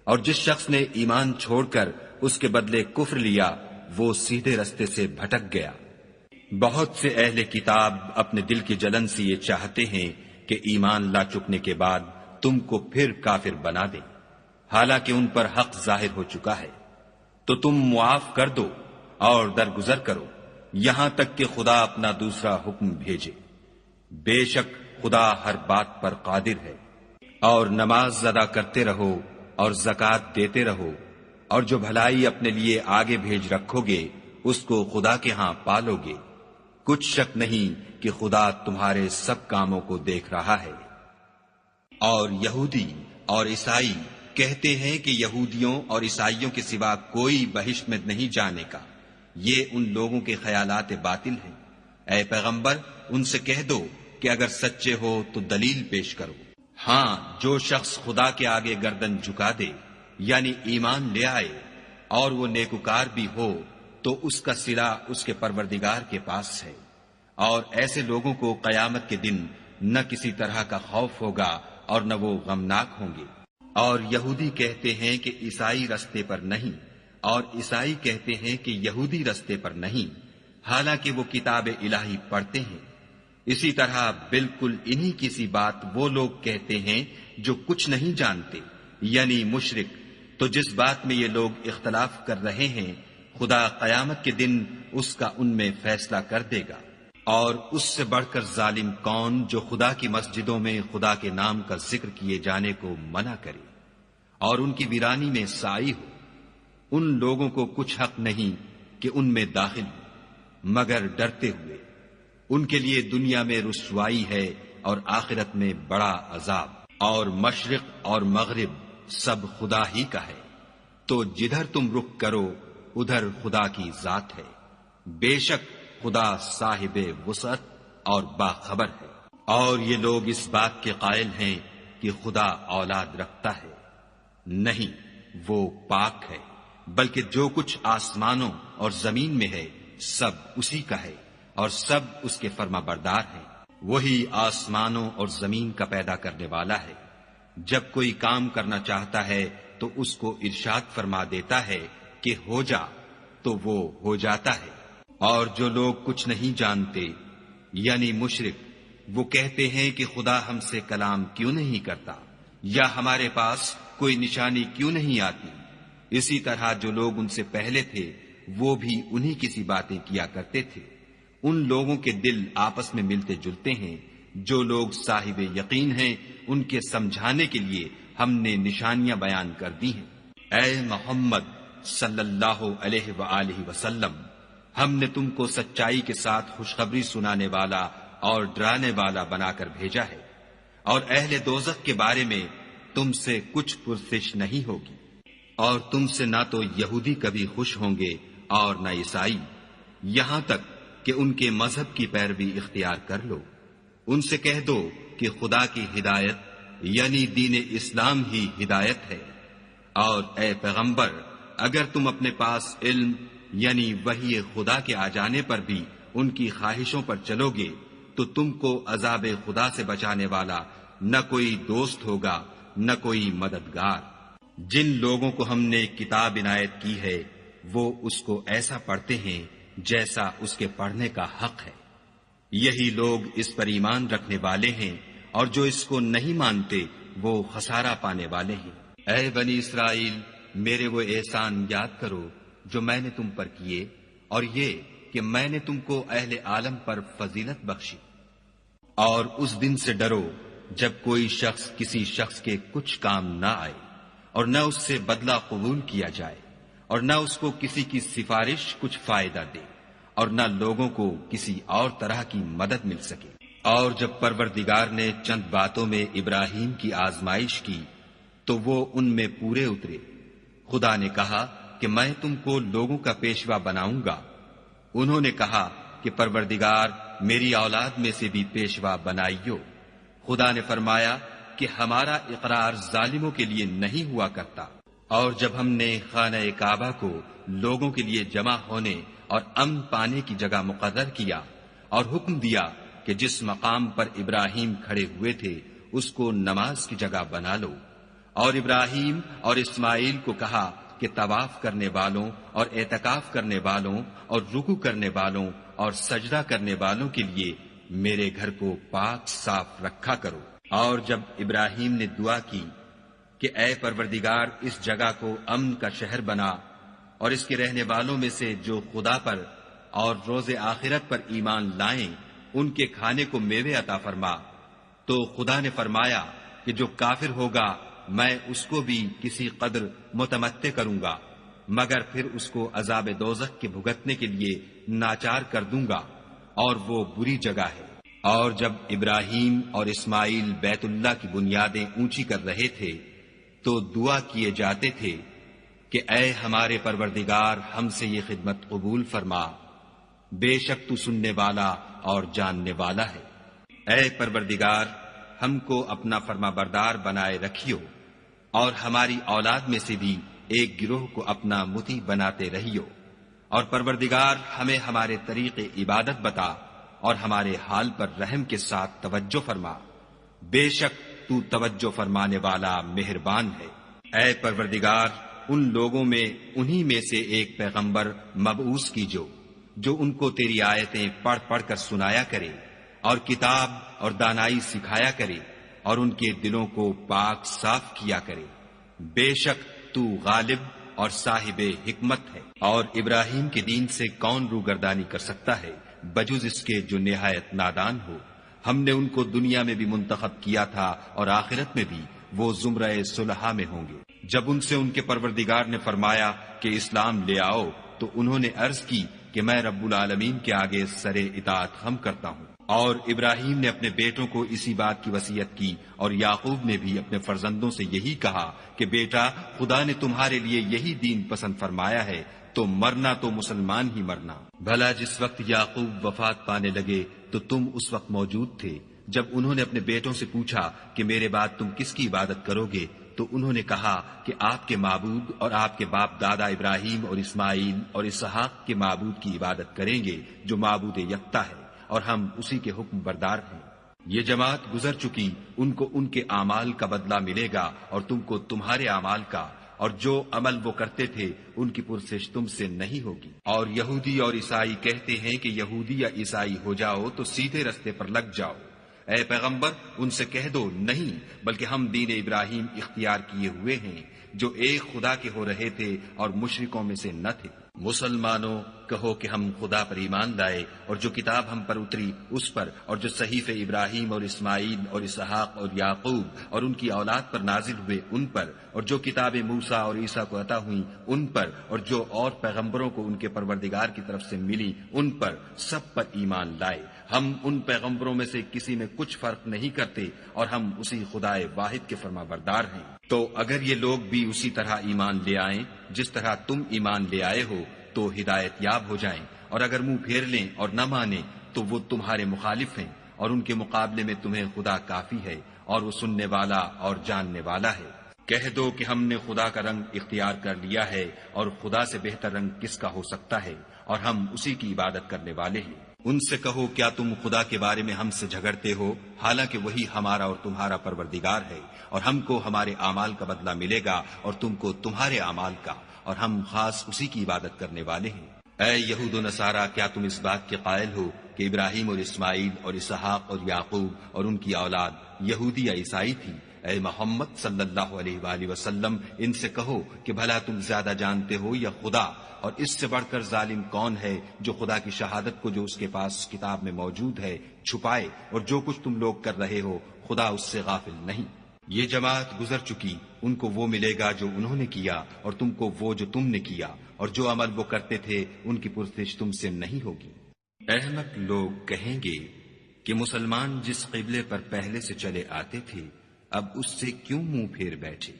اور جس شخص نے ایمان چھوڑ کر اس کے بدلے کفر لیا وہ سیدھے رستے سے بھٹک گیا۔ بہت سے اہل کتاب اپنے دل کی جلن سے یہ چاہتے ہیں کہ ایمان لا چکنے کے بعد تم کو پھر کافر بنا دیں، حالانکہ ان پر حق ظاہر ہو چکا ہے، تو تم معاف کر دو اور درگزر کرو یہاں تک کہ خدا اپنا دوسرا حکم بھیجے۔ بے شک خدا ہر بات پر قادر ہے۔ اور نماز ادا کرتے رہو اور زکوٰۃ دیتے رہو، اور جو بھلائی اپنے لیے آگے بھیج رکھو گے اس کو خدا کے ہاں پالو گے، کچھ شک نہیں کہ خدا تمہارے سب کاموں کو دیکھ رہا ہے۔ اور یہودی اور عیسائی کہتے ہیں کہ یہودیوں اور عیسائیوں کے سوا کوئی بہشت میں نہیں جانے کا، یہ ان لوگوں کے خیالات باطل ہیں۔ اے پیغمبر ان سے کہہ دو کہ اگر سچے ہو تو دلیل پیش کرو۔ ہاں، جو شخص خدا کے آگے گردن جھکا دے یعنی ایمان لے آئے اور وہ نیکوکار بھی ہو تو اس کا صلہ اس کے پروردگار کے پاس ہے، اور ایسے لوگوں کو قیامت کے دن نہ کسی طرح کا خوف ہوگا اور نہ وہ غمناک ہوں گے۔ اور یہودی کہتے ہیں کہ عیسائی رستے پر نہیں، اور عیسائی کہتے ہیں کہ یہودی رستے پر نہیں، حالانکہ وہ کتاب الہی پڑھتے ہیں۔ اسی طرح بالکل انہی کی سی بات وہ لوگ کہتے ہیں جو کچھ نہیں جانتے یعنی مشرک۔ تو جس بات میں یہ لوگ اختلاف کر رہے ہیں خدا قیامت کے دن اس کا ان میں فیصلہ کر دے گا۔ اور اس سے بڑھ کر ظالم کون جو خدا کی مسجدوں میں خدا کے نام کا ذکر کیے جانے کو منع کرے اور ان کی ویرانی میں سائی ہو۔ ان لوگوں کو کچھ حق نہیں کہ ان میں داخل ہو مگر ڈرتے ہوئے۔ ان کے لیے دنیا میں رسوائی ہے اور آخرت میں بڑا عذاب۔ اور مشرق اور مغرب سب خدا ہی کا ہے، تو جدھر تم رخ کرو ادھر خدا کی ذات ہے۔ بے شک خدا صاحب وسعت اور باخبر ہے۔ اور یہ لوگ اس بات کے قائل ہیں کہ خدا اولاد رکھتا ہے، نہیں، وہ پاک ہے، بلکہ جو کچھ آسمانوں اور زمین میں ہے سب اسی کا ہے، اور سب اس کے فرما بردار ہیں۔ وہی آسمانوں اور زمین کا پیدا کرنے والا ہے۔ جب کوئی کام کرنا چاہتا ہے تو اس کو ارشاد فرما دیتا ہے کہ ہو جا، تو وہ ہو جاتا ہے۔ اور جو لوگ کچھ نہیں جانتے یعنی مشرک، وہ کہتے ہیں کہ خدا ہم سے کلام کیوں نہیں کرتا، یا ہمارے پاس کوئی نشانی کیوں نہیں آتی۔ اسی طرح جو لوگ ان سے پہلے تھے وہ بھی انہی کی سی باتیں کیا کرتے تھے۔ ان لوگوں کے دل آپس میں ملتے جلتے ہیں۔ جو لوگ صاحب یقین ہیں ان کے سمجھانے کے لیے ہم نے نشانیاں بیان کر دی ہیں۔ اے محمد صلی اللہ علیہ وآلہ وسلم، ہم نے تم کو سچائی کے ساتھ خوشخبری سنانے والا اور ڈرانے والا بنا کر بھیجا ہے۔ اور اہل دوزخ کے بارے میں تم سے کچھ پرسش نہیں ہوگی، اور تم سے نہ تو یہودی کبھی خوش ہوں گے اور نہ عیسائی، یہاں تک کہ ان کے مذہب کی پیروی اختیار کر لو۔ ان سے کہہ دو کہ خدا کی ہدایت یعنی دین اسلام ہی ہدایت ہے، اور اے پیغمبر اگر تم اپنے پاس علم یعنی وحی خدا کے آ جانے پر بھی ان کی خواہشوں پر چلو گے تو تم کو عذاب خدا سے بچانے والا نہ کوئی دوست ہوگا نہ کوئی مددگار۔ جن لوگوں کو ہم نے کتاب عنایت کی ہے وہ اس کو ایسا پڑھتے ہیں جیسا اس کے پڑھنے کا حق ہے، یہی لوگ اس پر ایمان رکھنے والے ہیں، اور جو اس کو نہیں مانتے وہ خسارہ پانے والے ہیں۔ اے بنی اسرائیل، میرے وہ احسان یاد کرو جو میں نے تم پر کیے، اور یہ کہ میں نے تم کو اہل عالم پر فضیلت بخشی۔ اور اس دن سے ڈرو جب کوئی شخص کسی شخص کے کچھ کام نہ آئے، اور نہ اس سے بدلہ قبول کیا جائے، اور نہ اس کو کسی کی سفارش کچھ فائدہ دے، اور نہ لوگوں کو کسی اور طرح کی مدد مل سکے۔ اور جب پروردگار نے چند باتوں میں ابراہیم کی آزمائش کی تو وہ ان میں پورے اترے۔ خدا نے کہا کہ میں تم کو لوگوں کا پیشوا بناؤں گا۔ انہوں نے کہا کہ پروردگار میری اولاد میں سے بھی پیشوا بنائیو۔ خدا نے فرمایا کہ ہمارا اقرار ظالموں کے لیے نہیں ہوا کرتا۔ اور جب ہم نے خانہ کعبہ کو لوگوں کے لیے جمع ہونے اور امن پانے کی جگہ مقرر کیا اور حکم دیا کہ جس مقام پر ابراہیم کھڑے ہوئے تھے اس کو نماز کی جگہ بنا لو، اور ابراہیم اور اسماعیل کو کہا کہ طواف کرنے والوں اور اعتکاف کرنے والوں اور رکوع کرنے والوں اور سجدہ کرنے والوں کے لیے میرے گھر کو پاک صاف رکھا کرو۔ اور جب ابراہیم نے دعا کی کہ اے پروردگار اس جگہ کو امن کا شہر بنا، اور اس کے رہنے والوں میں سے جو خدا پر اور روز آخرت پر ایمان لائیں ان کے کھانے کو میوے عطا فرما، تو خدا نے فرمایا کہ جو کافر ہوگا میں اس کو بھی کسی قدر متمتع کروں گا، مگر پھر اس کو عذاب دوزخ کے بھگتنے کے لیے ناچار کر دوں گا، اور وہ بری جگہ ہے۔ اور جب ابراہیم اور اسماعیل بیت اللہ کی بنیادیں اونچی کر رہے تھے تو دعا کیے جاتے تھے کہ اے ہمارے پروردگار ہم سے یہ خدمت قبول فرما، بے شک تو سننے والا اور جاننے والا ہے۔ اے پروردگار ہم کو اپنا فرما بردار بنائے رکھیو، اور ہماری اولاد میں سے بھی ایک گروہ کو اپنا مطیع بناتے رہیو، اور پروردگار ہمیں ہمارے طریق عبادت بتا اور ہمارے حال پر رحم کے ساتھ توجہ فرما، بے شک تو توجہ فرمانے والا مہربان ہے۔ اے پروردگار ان لوگوں میں انہی میں سے ایک پیغمبر مبعوث کیجو جو ان کو تیری آیتیں پڑھ پڑھ کر سنایا کرے اور کتاب اور دانائی سکھایا کرے اور ان کے دلوں کو پاک صاف کیا کرے، بے شک تو غالب اور صاحب حکمت ہے۔ اور ابراہیم کے دین سے کون روگردانی کر سکتا ہے بجز اس کے جو نہایت نادان ہو۔ ہم نے ان کو دنیا میں بھی منتخب کیا تھا اور آخرت میں بھی وہ زمرہ صلحاء میں ہوں گے۔ جب ان سے ان کے پروردگار نے فرمایا کہ اسلام لے آؤ تو انہوں نے عرض کی کہ میں رب العالمین کے آگے سر اطاعت خم کرتا ہوں۔ اور ابراہیم نے اپنے بیٹوں کو اسی بات کی وصیت کی، اور یعقوب نے بھی اپنے فرزندوں سے یہی کہا کہ بیٹا خدا نے تمہارے لیے یہی دین پسند فرمایا ہے، تو مرنا تو مسلمان ہی مرنا۔ بھلا جس وقت یعقوب وفات پانے لگے تو تم اس وقت موجود تھے جب انہوں نے اپنے بیٹوں سے پوچھا کہ میرے بعد تم کس کی عبادت کرو گے، تو انہوں نے کہا کہ آپ کے معبود اور آپ کے باپ دادا ابراہیم اور اسماعیل اور اسحاق کے معبود کی عبادت کریں گے جو معبود یکتا ہے، اور ہم اسی کے حکم بردار ہیں۔ یہ جماعت گزر چکی، ان کو ان کے اعمال کا بدلہ ملے گا اور تم کو تمہارے اعمال کا، اور جو عمل وہ کرتے تھے ان کی پرسش تم سے نہیں ہوگی۔ اور یہودی اور عیسائی کہتے ہیں کہ یہودی یا عیسائی ہو جاؤ تو سیدھے رستے پر لگ جاؤ۔ اے پیغمبر ان سے کہہ دو نہیں، بلکہ ہم دین ابراہیم اختیار کیے ہوئے ہیں جو ایک خدا کے ہو رہے تھے اور مشرکوں میں سے نہ تھے۔ مسلمانوں کہو کہ ہم خدا پر ایمان لائے اور جو کتاب ہم پر اتری اس پر، اور جو صحیفے ابراہیم اور اسماعیل اور اسحاق اور یعقوب اور ان کی اولاد پر نازل ہوئے ان پر، اور جو کتابیں موسیٰ اور عیسیٰ کو عطا ہوئیں ان پر، اور جو اور پیغمبروں کو ان کے پروردگار کی طرف سے ملی ان پر، سب پر ایمان لائے۔ ہم ان پیغمبروں میں سے کسی میں کچھ فرق نہیں کرتے، اور ہم اسی خدا واحد کے فرما بردار ہیں۔ تو اگر یہ لوگ بھی اسی طرح ایمان لے آئیں جس طرح تم ایمان لے آئے ہو تو ہدایت یاب ہو جائیں، اور اگر منہ پھیر لیں اور نہ مانیں تو وہ تمہارے مخالف ہیں، اور ان کے مقابلے میں تمہیں خدا کافی ہے، اور وہ سننے والا اور جاننے والا ہے۔ کہہ دو کہ ہم نے خدا کا رنگ اختیار کر لیا ہے، اور خدا سے بہتر رنگ کس کا ہو سکتا ہے، اور ہم اسی کی عبادت کرنے والے ہیں۔ ان سے کہو کیا تم خدا کے بارے میں ہم سے جھگڑتے ہو، حالانکہ وہی ہمارا اور تمہارا پروردگار ہے، اور ہم کو ہمارے اعمال کا بدلہ ملے گا اور تم کو تمہارے اعمال کا، اور ہم خاص اسی کی عبادت کرنے والے ہیں۔ اے یہود و نصارہ، کیا تم اس بات کے قائل ہو کہ ابراہیم اور اسماعیل اور اسحاق اور یعقوب اور ان کی اولاد یہودی یا عیسائی تھی؟ اے محمد صلی اللہ علیہ وآلہ وسلم، ان سے کہو کہ بھلا تم زیادہ جانتے ہو یا خدا؟ اور اس سے بڑھ کر ظالم کون ہے جو خدا کی شہادت کو جو اس کے پاس کتاب میں موجود ہے چھپائے، اور جو کچھ تم لوگ کر رہے ہو خدا اس سے غافل نہیں۔ یہ جماعت گزر چکی، ان کو وہ ملے گا جو انہوں نے کیا، اور تم کو وہ جو تم نے کیا، اور جو عمل وہ کرتے تھے ان کی پرسش تم سے نہیں ہوگی۔ احمق لوگ کہیں گے کہ مسلمان جس قبلے پر پہلے سے چلے آتے تھے اب اس سے کیوں منہ پھیر بیٹھے؟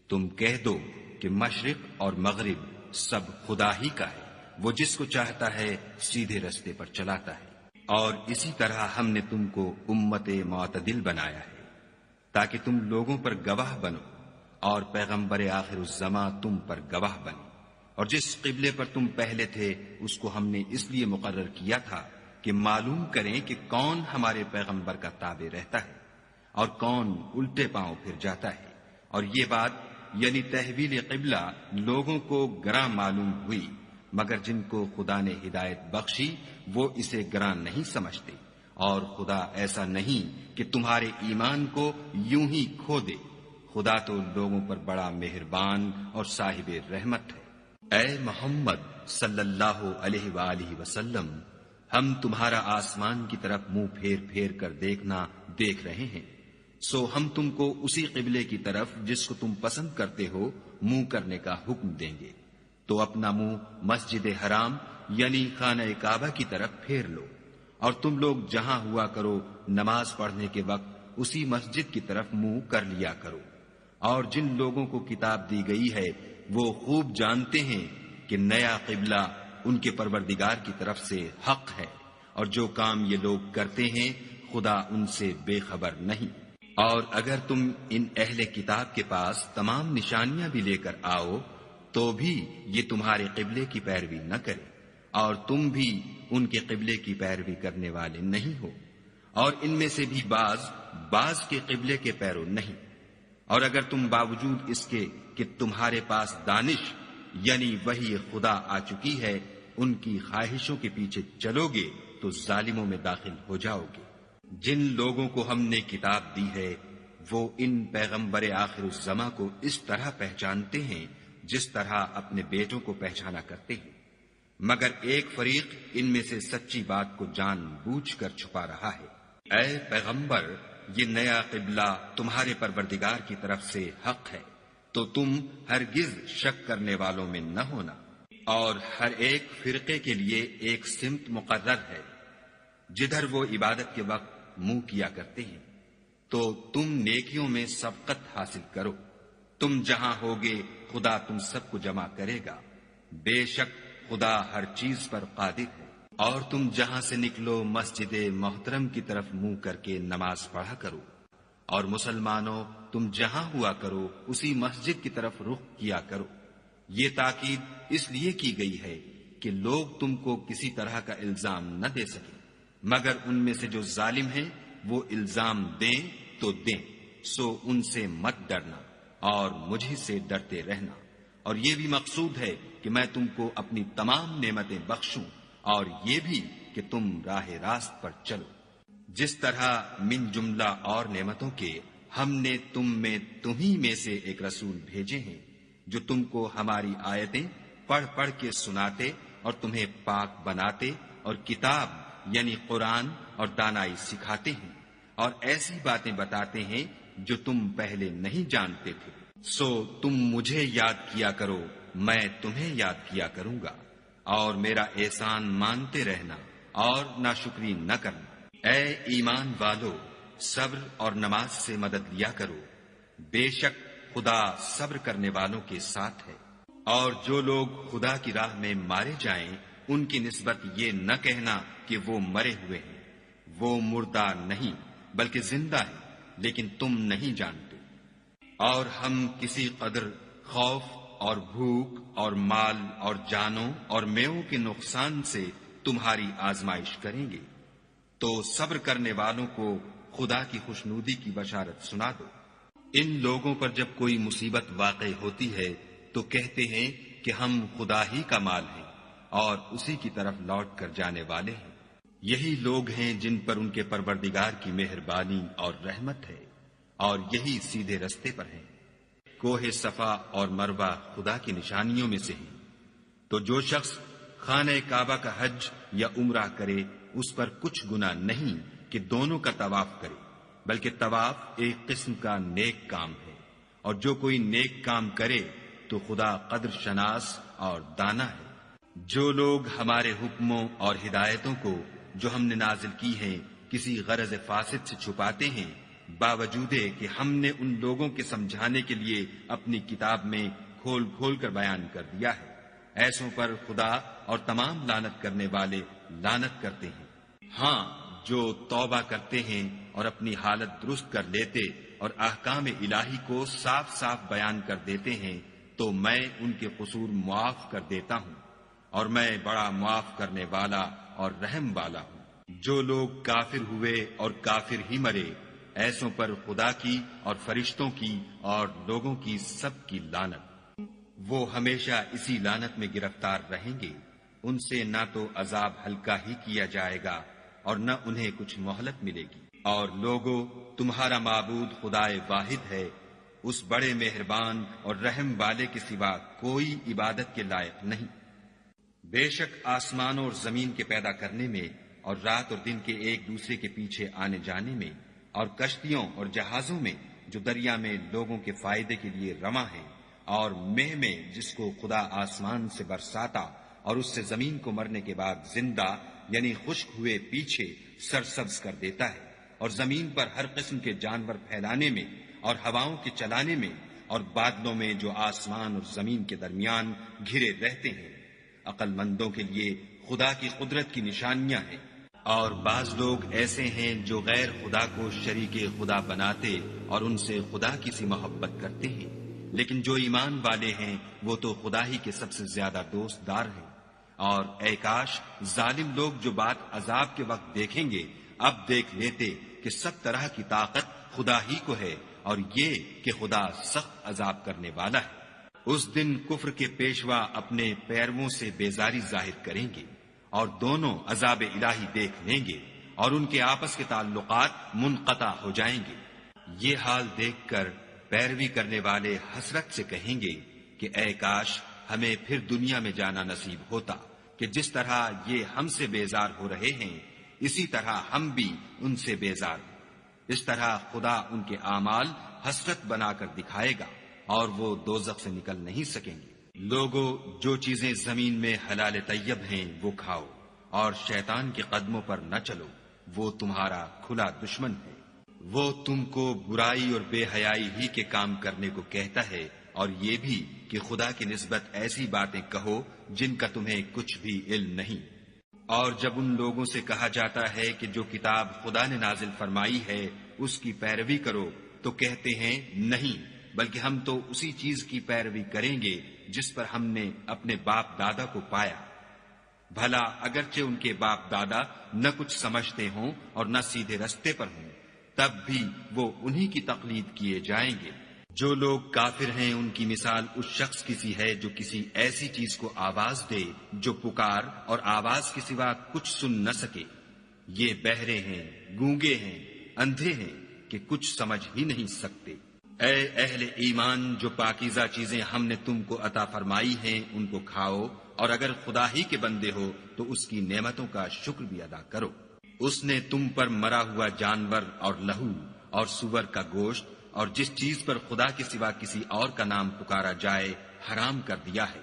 تم کہہ دو کہ مشرق اور مغرب سب خدا ہی کا ہے، وہ جس کو چاہتا ہے سیدھے رستے پر چلاتا ہے۔ اور اسی طرح ہم نے تم کو امت معتدل بنایا ہے تاکہ تم لوگوں پر گواہ بنو، اور پیغمبر آخر الزماں تم پر گواہ بنے۔ اور جس قبلے پر تم پہلے تھے اس کو ہم نے اس لیے مقرر کیا تھا کہ معلوم کریں کہ کون ہمارے پیغمبر کا تابع رہتا ہے اور کون الٹے پاؤں پھر جاتا ہے۔ اور یہ بات یعنی تحویل قبلہ لوگوں کو گراں معلوم ہوئی، مگر جن کو خدا نے ہدایت بخشی وہ اسے گراں نہیں سمجھتے، اور خدا ایسا نہیں کہ تمہارے ایمان کو یوں ہی کھو دے۔ خدا تو لوگوں پر بڑا مہربان اور صاحب رحمت ہے۔ اے محمد صلی اللہ علیہ وآلہ وسلم، ہم تمہارا آسمان کی طرف منہ پھیر پھیر کر دیکھنا دیکھ رہے ہیں، سو ہم تم کو اسی قبلے کی طرف جس کو تم پسند کرتے ہو منہ کرنے کا حکم دیں گے۔ تو اپنا منہ مسجد حرام یعنی خانہ کعبہ کی طرف پھیر لو، اور تم لوگ جہاں ہوا کرو نماز پڑھنے کے وقت اسی مسجد کی طرف منہ کر لیا کرو۔ اور جن لوگوں کو کتاب دی گئی ہے وہ خوب جانتے ہیں کہ نیا قبلہ ان کے پروردگار کی طرف سے حق ہے، اور جو کام یہ لوگ کرتے ہیں خدا ان سے بے خبر نہیں۔ اور اگر تم ان اہل کتاب کے پاس تمام نشانیاں بھی لے کر آؤ تو بھی یہ تمہارے قبلے کی پیروی نہ کرے، اور تم بھی ان کے قبلے کی پیروی کرنے والے نہیں ہو، اور ان میں سے بھی بعض کے قبلے کے پیرو نہیں۔ اور اگر تم باوجود اس کے کہ تمہارے پاس دانش یعنی وحی خدا آ چکی ہے ان کی خواہشوں کے پیچھے چلو گے تو ظالموں میں داخل ہو جاؤ گے۔ جن لوگوں کو ہم نے کتاب دی ہے وہ ان پیغمبر آخر الزماں کو اس طرح پہچانتے ہیں جس طرح اپنے بیٹوں کو پہچانا کرتے ہیں، مگر ایک فریق ان میں سے سچی بات کو جان بوجھ کر چھپا رہا ہے۔ اے پیغمبر، یہ نیا قبلہ تمہارے پروردگار کی طرف سے حق ہے، تو تم ہرگز شک کرنے والوں میں نہ ہونا، اور ہر ایک فرقے کے لیے ایک سمت مقرر ہے جدھر وہ عبادت کے وقت منہ کیا کرتے ہیں، تو تم نیکیوں میں سبقت حاصل کرو۔ تم جہاں ہوگے خدا تم سب کو جمع کرے گا، بے شک خدا ہر چیز پر قادر ہے۔ اور تم جہاں سے نکلو مسجد محترم کی طرف منہ کر کے نماز پڑھا کرو، اور مسلمانوں تم جہاں ہوا کرو اسی مسجد کی طرف رخ کیا کرو۔ یہ تاکید اس لیے کی گئی ہے کہ لوگ تم کو کسی طرح کا الزام نہ دے سکیں، مگر ان میں سے جو ظالم ہیں وہ الزام دیں تو دیں، سو ان سے مت ڈرنا اور مجھ سے ڈرتے رہنا۔ اور یہ بھی مقصود ہے کہ میں تم کو اپنی تمام نعمتیں بخشوں، اور یہ بھی کہ تم راہ راست پر چلو۔ جس طرح من جملہ اور نعمتوں کے ہم نے تمہیں میں سے ایک رسول بھیجے ہیں جو تم کو ہماری آیتیں پڑھ پڑھ کے سناتے اور تمہیں پاک بناتے اور کتاب یعنی قرآن اور دانائی سکھاتے ہیں اور ایسی باتیں بتاتے ہیں جو تم پہلے نہیں جانتے تھے۔ سو تم مجھے یاد کیا کرو، میں تمہیں یاد کیا کروں گا، اور میرا احسان مانتے رہنا اور ناشکری نہ کرنا۔ اے ایمان والو، صبر اور نماز سے مدد لیا کرو، بے شک خدا صبر کرنے والوں کے ساتھ ہے۔ اور جو لوگ خدا کی راہ میں مارے جائیں ان کی نسبت یہ نہ کہنا کہ وہ مرے ہوئے ہیں، وہ مردہ نہیں بلکہ زندہ ہیں، لیکن تم نہیں جانتے۔ اور ہم کسی قدر خوف اور بھوک اور مال اور جانوں اور میووں کے نقصان سے تمہاری آزمائش کریں گے، تو صبر کرنے والوں کو خدا کی خوشنودی کی بشارت سنا دو۔ ان لوگوں پر جب کوئی مصیبت واقع ہوتی ہے تو کہتے ہیں کہ ہم خدا ہی کا مال ہیں اور اسی کی طرف لوٹ کر جانے والے ہیں۔ یہی لوگ ہیں جن پر ان کے پروردگار کی مہربانی اور رحمت ہے، اور یہی سیدھے رستے پر ہیں۔ کوہ صفا اور مروہ خدا کی نشانیوں میں سے ہیں، تو جو شخص خانہ کعبہ کا حج یا عمرہ کرے اس پر کچھ گناہ نہیں کہ دونوں کا طواف کرے، بلکہ طواف ایک قسم کا نیک کام ہے، اور جو کوئی نیک کام کرے تو خدا قدر شناس اور دانا ہے۔ جو لوگ ہمارے حکموں اور ہدایتوں کو جو ہم نے نازل کی ہیں کسی غرض فاسد سے چھپاتے ہیں، باوجود کہ ہم نے ان لوگوں کے سمجھانے کے لیے اپنی کتاب میں کھول کھول کر بیان کر دیا ہے، ایسوں پر خدا اور تمام لعنت کرنے والے لعنت کرتے ہیں۔ ہاں، جو توبہ کرتے ہیں اور اپنی حالت درست کر لیتے اور احکام الہی کو صاف صاف بیان کر دیتے ہیں تو میں ان کے قصور معاف کر دیتا ہوں، اور میں بڑا معاف کرنے والا اور رحم والا ہوں۔ جو لوگ کافر ہوئے اور کافر ہی مرے، ایسوں پر خدا کی اور فرشتوں کی اور لوگوں کی سب کی لعنت۔ وہ ہمیشہ اسی لعنت میں گرفتار رہیں گے، ان سے نہ تو عذاب ہلکا ہی کیا جائے گا اور نہ انہیں کچھ مہلت ملے گی۔ اور لوگو، تمہارا معبود خدائے واحد ہے، اس بڑے مہربان اور رحم والے کے سوا کوئی عبادت کے لائق نہیں۔ بے شک آسمانوں اور زمین کے پیدا کرنے میں اور رات اور دن کے ایک دوسرے کے پیچھے آنے جانے میں اور کشتیوں اور جہازوں میں جو دریا میں لوگوں کے فائدے کے لیے رواں ہیں، اور مہ میں جس کو خدا آسمان سے برساتا اور اس سے زمین کو مرنے کے بعد زندہ یعنی خشک ہوئے پیچھے سرسبز کر دیتا ہے، اور زمین پر ہر قسم کے جانور پھیلانے میں اور ہواؤں کے چلانے میں اور بادلوں میں جو آسمان اور زمین کے درمیان گھرے رہتے ہیں، عقل مندوں کے لیے خدا کی قدرت کی نشانیاں ہیں۔ اور بعض لوگ ایسے ہیں جو غیر خدا کو شریک خدا بناتے اور ان سے خدا کی سی محبت کرتے ہیں، لیکن جو ایمان والے ہیں وہ تو خدا ہی کے سب سے زیادہ دوست دار ہیں۔ اور اے کاش ظالم لوگ جو بات عذاب کے وقت دیکھیں گے اب دیکھ لیتے کہ سب طرح کی طاقت خدا ہی کو ہے، اور یہ کہ خدا سخت عذاب کرنے والا ہے۔ اس دن کفر کے پیشوا اپنے پیرووں سے بیزاری ظاہر کریں گے، اور دونوں عذاب الہی دیکھ لیں گے، اور ان کے آپس کے تعلقات منقطع ہو جائیں گے۔ یہ حال دیکھ کر پیروی کرنے والے حسرت سے کہیں گے کہ اے کاش ہمیں پھر دنیا میں جانا نصیب ہوتا، کہ جس طرح یہ ہم سے بیزار ہو رہے ہیں اسی طرح ہم بھی ان سے بیزار ہیں۔ اس طرح خدا ان کے اعمال حسرت بنا کر دکھائے گا، اور وہ دوزخ سے نکل نہیں سکیں گے۔ لوگو، جو چیزیں زمین میں حلال طیب ہیں وہ کھاؤ، اور شیطان کے قدموں پر نہ چلو، وہ تمہارا کھلا دشمن ہے۔ وہ تم کو برائی اور بے حیائی ہی کے کام کرنے کو کہتا ہے، اور یہ بھی کہ خدا کی نسبت ایسی باتیں کہو جن کا تمہیں کچھ بھی علم نہیں۔ اور جب ان لوگوں سے کہا جاتا ہے کہ جو کتاب خدا نے نازل فرمائی ہے اس کی پیروی کرو تو کہتے ہیں نہیں، بلکہ ہم تو اسی چیز کی پیروی کریں گے جس پر ہم نے اپنے باپ دادا کو پایا۔ بھلا اگرچہ ان کے باپ دادا نہ کچھ سمجھتے ہوں اور نہ سیدھے رستے پر ہوں، تب بھی وہ انہی کی تقلید کیے جائیں گے۔ جو لوگ کافر ہیں ان کی مثال اس شخص کی سی ہے جو کسی ایسی چیز کو آواز دے جو پکار اور آواز کے سوا کچھ سن نہ سکے۔ یہ بہرے ہیں، گونگے ہیں، اندھے ہیں کہ کچھ سمجھ ہی نہیں سکتے۔ اے اہل ایمان، جو پاکیزہ چیزیں ہم نے تم کو عطا فرمائی ہیں ان کو کھاؤ، اور اگر خدا ہی کے بندے ہو تو اس کی نعمتوں کا شکر بھی ادا کرو۔ اس نے تم پر مرا ہوا جانور اور لہو اور سور کا گوشت اور جس چیز پر خدا کے سوا کسی اور کا نام پکارا جائے حرام کر دیا ہے۔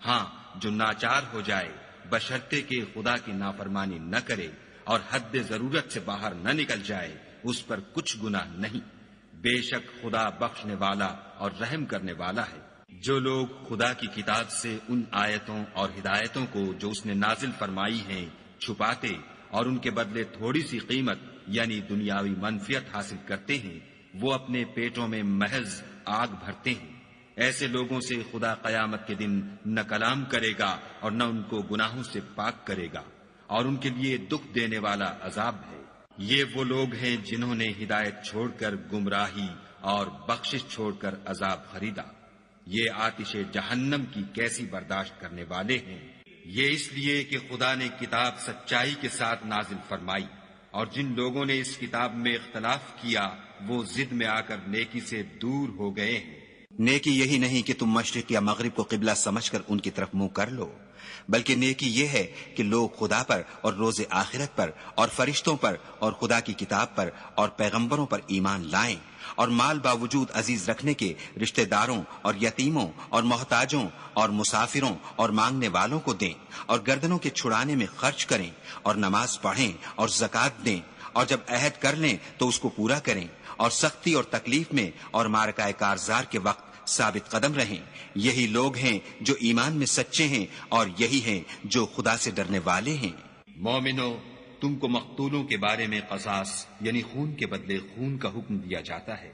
ہاں، جو ناچار ہو جائے بشرطے کہ خدا کی نافرمانی نہ کرے اور حد ضرورت سے باہر نہ نکل جائے، اس پر کچھ گناہ نہیں۔ بے شک خدا بخشنے والا اور رحم کرنے والا ہے۔ جو لوگ خدا کی کتاب سے ان آیتوں اور ہدایتوں کو جو اس نے نازل فرمائی ہیں چھپاتے اور ان کے بدلے تھوڑی سی قیمت یعنی دنیاوی منفعت حاصل کرتے ہیں، وہ اپنے پیٹوں میں محض آگ بھرتے ہیں۔ ایسے لوگوں سے خدا قیامت کے دن نہ کلام کرے گا اور نہ ان کو گناہوں سے پاک کرے گا، اور ان کے لیے دکھ دینے والا عذاب ہے۔ یہ وہ لوگ ہیں جنہوں نے ہدایت چھوڑ کر گمراہی اور بخشش چھوڑ کر عذاب خریدا۔ یہ آتش جہنم کی کیسی برداشت کرنے والے ہیں۔ یہ اس لیے کہ خدا نے کتاب سچائی کے ساتھ نازل فرمائی، اور جن لوگوں نے اس کتاب میں اختلاف کیا وہ ضد میں آ کر نیکی سے دور ہو گئے ہیں۔ نیکی یہی نہیں کہ تم مشرق یا مغرب کو قبلہ سمجھ کر ان کی طرف منہ کر لو، بلکہ نیکی یہ ہے کہ لوگ خدا پر اور روز آخرت پر اور فرشتوں پر اور خدا کی کتاب پر اور پیغمبروں پر ایمان لائیں، اور مال باوجود عزیز رکھنے کے رشتہ داروں اور یتیموں اور محتاجوں اور مسافروں اور مانگنے والوں کو دیں، اور گردنوں کے چھڑانے میں خرچ کریں، اور نماز پڑھیں اور زکوٰۃ دیں، اور جب عہد کر لیں تو اس کو پورا کریں، اور سختی اور تکلیف میں اور معرکہ کارزار کے وقت ثابت قدم رہیں۔ یہی لوگ ہیں جو ایمان میں سچے ہیں، اور یہی ہیں جو خدا سے ڈرنے والے ہیں۔ مومنو، تم کو مقتولوں کے بارے میں قصاص یعنی خون کے بدلے خون کا حکم دیا جاتا ہے،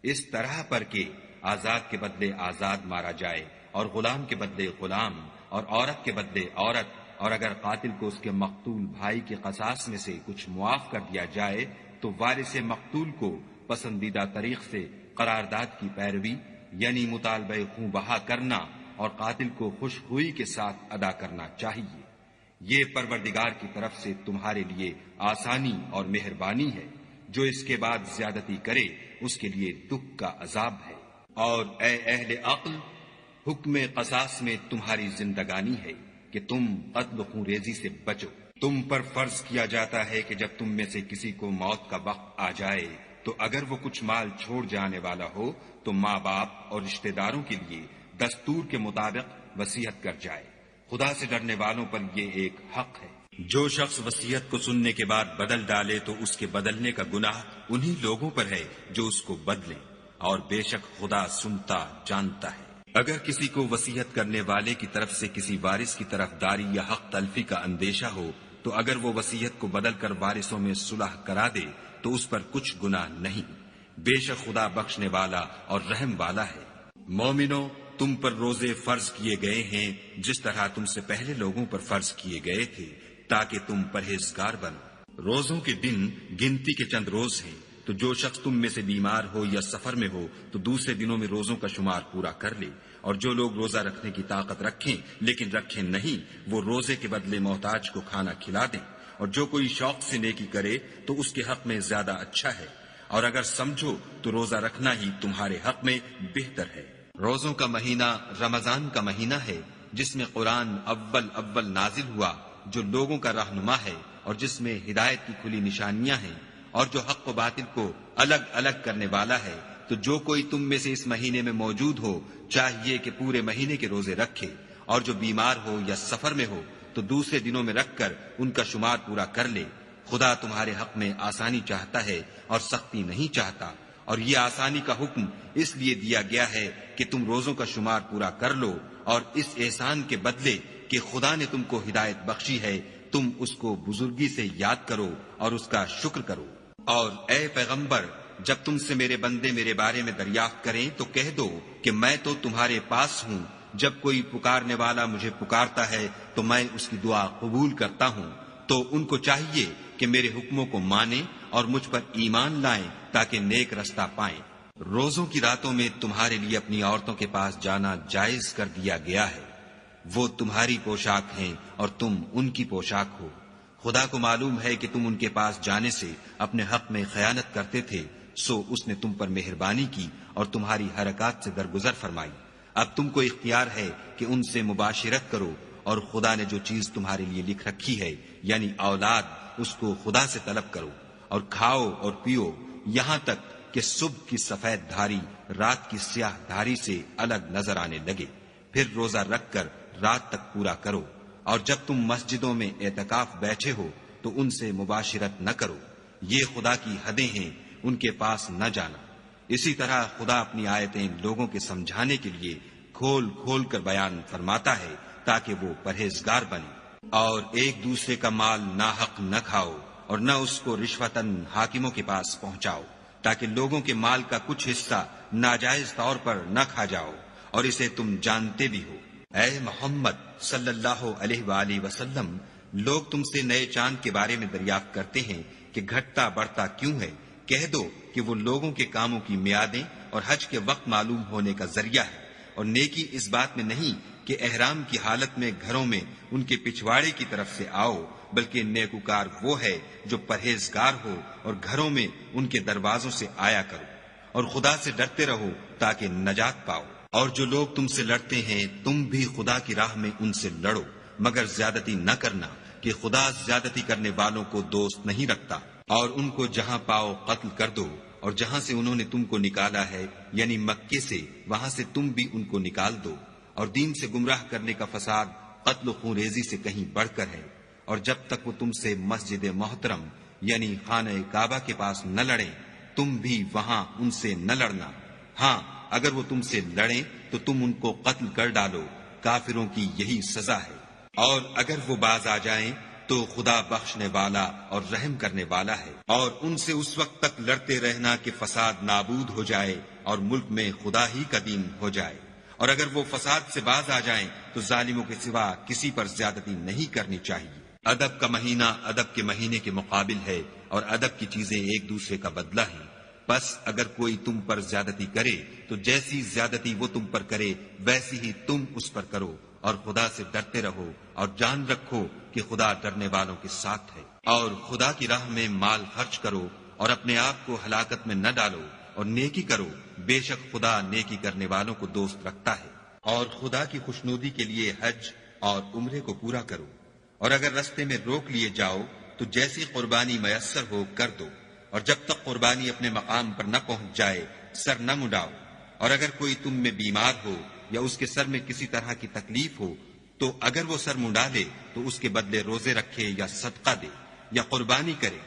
اس طرح پر کہ آزاد کے بدلے آزاد مارا جائے، اور غلام کے بدلے غلام، اور عورت کے بدلے عورت، اور اگر قاتل کو اس کے مقتول بھائی کے قصاص میں سے کچھ معاف کر دیا جائے تو وارث مقتول کو پسندیدہ طریق سے قرارداد کی پیروی یعنی مطالبہ خوں بہا کرنا اور قاتل کو خوش ہوئی کے ساتھ ادا کرنا چاہیے۔ یہ پروردگار کی طرف سے تمہارے لیے آسانی اور مہربانی ہے۔ جو اس کے بعد زیادتی کرے اس کے لیے دکھ کا عذاب ہے۔ اور اے اہل عقل، حکم قصاص میں تمہاری زندگانی ہے کہ تم قتل و خون ریزی سے بچو۔ تم پر فرض کیا جاتا ہے کہ جب تم میں سے کسی کو موت کا وقت آ جائے تو اگر وہ کچھ مال چھوڑ جانے والا ہو تو ماں باپ اور رشتہ داروں کے لیے دستور کے مطابق وصیت کر جائے۔ خدا سے ڈرنے والوں پر یہ ایک حق ہے۔ جو شخص وصیت کو سننے کے بعد بدل ڈالے تو اس کے بدلنے کا گناہ انہی لوگوں پر ہے جو اس کو بدلیں، اور بے شک خدا سنتا جانتا ہے۔ اگر کسی کو وصیت کرنے والے کی طرف سے کسی وارث کی طرف داری یا حق تلفی کا اندیشہ ہو تو اگر وہ وصیت کو بدل کر وارثوں میں صلح کرا دے تو اس پر کچھ گناہ نہیں، بے شک خدا بخشنے والا اور رحم والا ہے۔ مومنو، تم پر روزے فرض کیے گئے ہیں جس طرح تم سے پہلے لوگوں پر فرض کیے گئے تھے تاکہ تم پرہیزگار بنو۔ روزوں کے دن گنتی کے چند روز ہیں، تو جو شخص تم میں سے بیمار ہو یا سفر میں ہو تو دوسرے دنوں میں روزوں کا شمار پورا کر لے، اور جو لوگ روزہ رکھنے کی طاقت رکھیں لیکن رکھیں نہیں وہ روزے کے بدلے محتاج کو کھانا کھلا دیں، اور جو کوئی شوق سے نیکی کرے تو اس کے حق میں زیادہ اچھا ہے، اور اگر سمجھو تو روزہ رکھنا ہی تمہارے حق میں بہتر ہے۔ روزوں کا مہینہ رمضان کا مہینہ ہے جس میں قرآن اول نازل ہوا، جو لوگوں کا رہنما ہے اور جس میں ہدایت کی کھلی نشانیاں ہیں، اور جو حق و باطل کو الگ الگ کرنے والا ہے۔ تو جو کوئی تم میں سے اس مہینے میں موجود ہو چاہیے کہ پورے مہینے کے روزے رکھے، اور جو بیمار ہو یا سفر میں ہو تو دوسرے دنوں میں رکھ کر ان کا شمار پورا کر لے۔ خدا تمہارے حق میں آسانی چاہتا ہے اور سختی نہیں چاہتا، اور یہ آسانی کا حکم اس لیے دیا گیا ہے کہ تم روزوں کا شمار پورا کر لو، اور اس احسان کے بدلے کہ خدا نے تم کو ہدایت بخشی ہے تم اس کو بزرگی سے یاد کرو اور اس کا شکر کرو۔ اور اے پیغمبر، جب تم سے میرے بندے میرے بارے میں دریافت کریں تو کہہ دو کہ میں تو تمہارے پاس ہوں، جب کوئی پکارنے والا مجھے پکارتا ہے تو میں اس کی دعا قبول کرتا ہوں۔ تو ان کو چاہیے کہ میرے حکموں کو مانیں اور مجھ پر ایمان لائیں تاکہ نیک رستہ پائیں۔ روزوں کی راتوں میں تمہارے لیے اپنی عورتوں کے پاس جانا جائز کر دیا گیا ہے، وہ تمہاری پوشاک ہیں اور تم ان کی پوشاک ہو۔ خدا کو معلوم ہے کہ تم ان کے پاس جانے سے اپنے حق میں خیانت کرتے تھے، سو اس نے تم پر مہربانی کی اور تمہاری حرکات سے درگزر فرمائی۔ اب تم کو اختیار ہے کہ ان سے مباشرت کرو، اور خدا نے جو چیز تمہارے لیے لکھ رکھی ہے یعنی اولاد، اس کو خدا سے طلب کرو، اور کھاؤ اور پیو یہاں تک کہ صبح کی سفید دھاری رات کی سیاہ دھاری سے الگ نظر آنے لگے، پھر روزہ رکھ کر رات تک پورا کرو، اور جب تم مسجدوں میں اعتکاف بیٹھے ہو تو ان سے مباشرت نہ کرو، یہ خدا کی حدیں ہیں، ان کے پاس نہ جانا۔ اسی طرح خدا اپنی آیتیں لوگوں کے سمجھانے کے لیے کھول کھول کر بیان فرماتا ہے تاکہ وہ پرہیزگار بنے۔ اور ایک دوسرے کا مال ناحق نہ کھاؤ، اور نہ اس کو رشوتاً حاکموں کے پاس پہنچاؤ، تاکہ لوگوں کے مال کا کچھ حصہ ناجائز طور پر نہ کھا جاؤ، اور اسے تم جانتے بھی ہو۔ اے محمد صلی اللہ علیہ وآلہ وسلم، لوگ تم سے نئے چاند کے بارے میں دریافت کرتے ہیں کہ گھٹتا بڑھتا کیوں ہے؟ کہہ دو کہ وہ لوگوں کے کاموں کی میعادیں اور حج کے وقت معلوم ہونے کا ذریعہ ہے، اور نیکی اس بات میں نہیں کہ احرام کی حالت میں گھروں میں ان کے پچھواڑے کی طرف سے آؤ، بلکہ نیکوکار وہ ہے جو پرہیزگار ہو اور گھروں میں ان کے دروازوں سے آیا کرو، اور خدا سے ڈرتے رہو تاکہ نجات پاؤ۔ اور جو لوگ تم سے لڑتے ہیں تم بھی خدا کی راہ میں ان سے لڑو، مگر زیادتی نہ کرنا کہ خدا زیادتی کرنے والوں کو دوست نہیں رکھتا۔ اور ان کو جہاں پاؤ قتل کر دو، اور جہاں سے انہوں نے تم کو نکالا ہے یعنی مکے سے، وہاں سے تم بھی ان کو نکال دو۔ اور دین سے گمراہ کرنے کا فساد قتل و خون ریزی سے کہیں بڑھ کر ہے۔ اور جب تک وہ تم سے مسجد محترم یعنی خانہ کعبہ کے پاس نہ لڑیں، تم بھی وہاں ان سے نہ لڑنا۔ ہاں، اگر وہ تم سے لڑیں تو تم ان کو قتل کر ڈالو، کافروں کی یہی سزا ہے۔ اور اگر وہ باز آ جائیں تو خدا بخشنے والا اور رحم کرنے والا ہے۔ اور ان سے اس وقت تک لڑتے رہنا کہ فساد نابود ہو جائے اور ملک میں خدا ہی کا دین ہو جائے۔ اور اگر وہ فساد سے باز آ جائیں تو ظالموں کے سوا کسی پر زیادتی نہیں کرنی چاہیے۔ ادب کا مہینہ ادب کے مہینے کے مقابل ہے، اور ادب کی چیزیں ایک دوسرے کا بدلہ ہیں۔ بس اگر کوئی تم پر زیادتی کرے تو جیسی زیادتی وہ تم پر کرے ویسی ہی تم اس پر کرو، اور خدا سے ڈرتے رہو، اور جان رکھو کہ خدا ڈرنے والوں کے ساتھ ہے۔ اور خدا کی راہ میں مال خرچ کرو، اور اپنے آپ کو ہلاکت میں نہ ڈالو، اور نیکی کرو، بے شک خدا نیکی کرنے والوں کو دوست رکھتا ہے۔ اور خدا کی خوشنودی کے لیے حج اور عمرے کو پورا کرو، اور اگر رستے میں روک لیے جاؤ تو جیسی قربانی میسر ہو کر دو، اور جب تک قربانی اپنے مقام پر نہ پہنچ جائے سر نہ مڈاؤ۔ اور اگر کوئی تم میں بیمار ہو یا اس کے سر میں کسی طرح کی تکلیف ہو تو اگر وہ سر منڈا لے تو اس کے بدلے روزے رکھے یا صدقہ دے یا قربانی کرے۔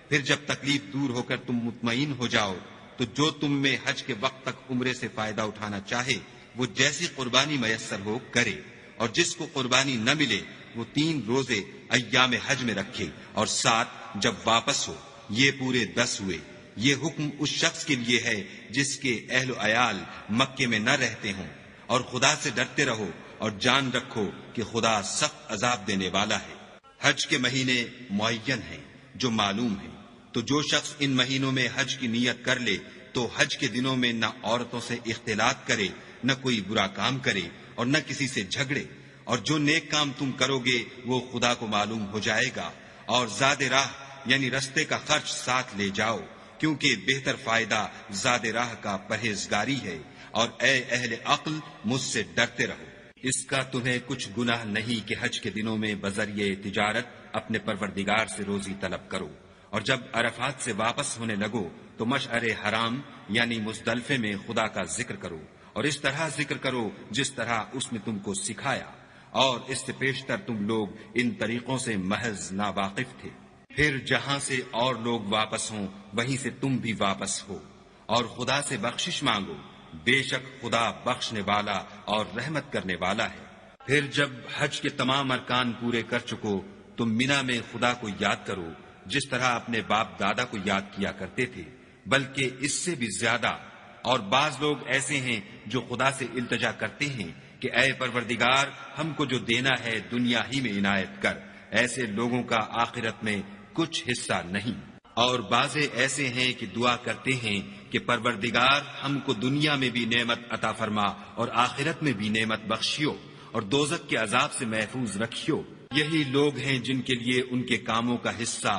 پھر جب تکلیف دور ہو کر تم مطمئن ہو جاؤ تو جو تم میں حج کے وقت تک عمرے سے فائدہ اٹھانا چاہے وہ جیسی قربانی میسر ہو کرے، اور جس کو قربانی نہ ملے وہ 3 روزے ایام حج میں رکھے، اور 7 جب واپس ہو، یہ پورے 10 ہوئے۔ یہ حکم اس شخص کے لیے ہے جس کے اہل و عیال مکے میں نہ رہتے ہوں۔ اور خدا سے ڈرتے رہو اور جان رکھو کہ خدا سخت عذاب دینے والا ہے۔ حج کے مہینے معین ہیں جو معلوم ہیں، تو جو شخص ان مہینوں میں حج کی نیت کر لے تو حج کے دنوں میں نہ عورتوں سے اختلاط کرے، نہ کوئی برا کام کرے، اور نہ کسی سے جھگڑے۔ اور جو نیک کام تم کرو گے وہ خدا کو معلوم ہو جائے گا۔ اور زاد راہ یعنی رستے کا خرچ ساتھ لے جاؤ، کیونکہ بہتر فائدہ زاد راہ کا پرہیزگاری ہے۔ اور اے اہل عقل، مجھ سے ڈرتے رہو۔ اس کا تمہیں کچھ گناہ نہیں کہ حج کے دنوں میں بذریعہ تجارت اپنے پروردگار سے روزی طلب کرو، اور جب عرفات سے واپس ہونے لگو تو مشعر حرام یعنی مزدلفے میں خدا کا ذکر کرو، اور اس طرح ذکر کرو جس طرح اس نے تم کو سکھایا، اور اس سے پیشتر تم لوگ ان طریقوں سے محض ناواقف تھے۔ پھر جہاں سے اور لوگ واپس ہوں وہیں سے تم بھی واپس ہو، اور خدا سے بخشش مانگو، بے شک خدا بخشنے والا اور رحمت کرنے والا ہے۔ پھر جب حج کے تمام ارکان پورے کر چکو تو مینا میں خدا کو یاد کرو جس طرح اپنے باپ دادا کو یاد کیا کرتے تھے، بلکہ اس سے بھی زیادہ۔ اور بعض لوگ ایسے ہیں جو خدا سے التجا کرتے ہیں کہ اے پروردگار، ہم کو جو دینا ہے دنیا ہی میں عنایت کر۔ ایسے لوگوں کا آخرت میں کچھ حصہ نہیں۔ اور بعض ایسے ہیں کہ دعا کرتے ہیں کہ پروردگار ہم کو دنیا میں بھی نعمت عطا فرما اور آخرت میں بھی نعمت بخشیو، اور دوزخ کے عذاب سے محفوظ رکھیو۔ یہی لوگ ہیں جن کے لیے ان کے کاموں کا حصہ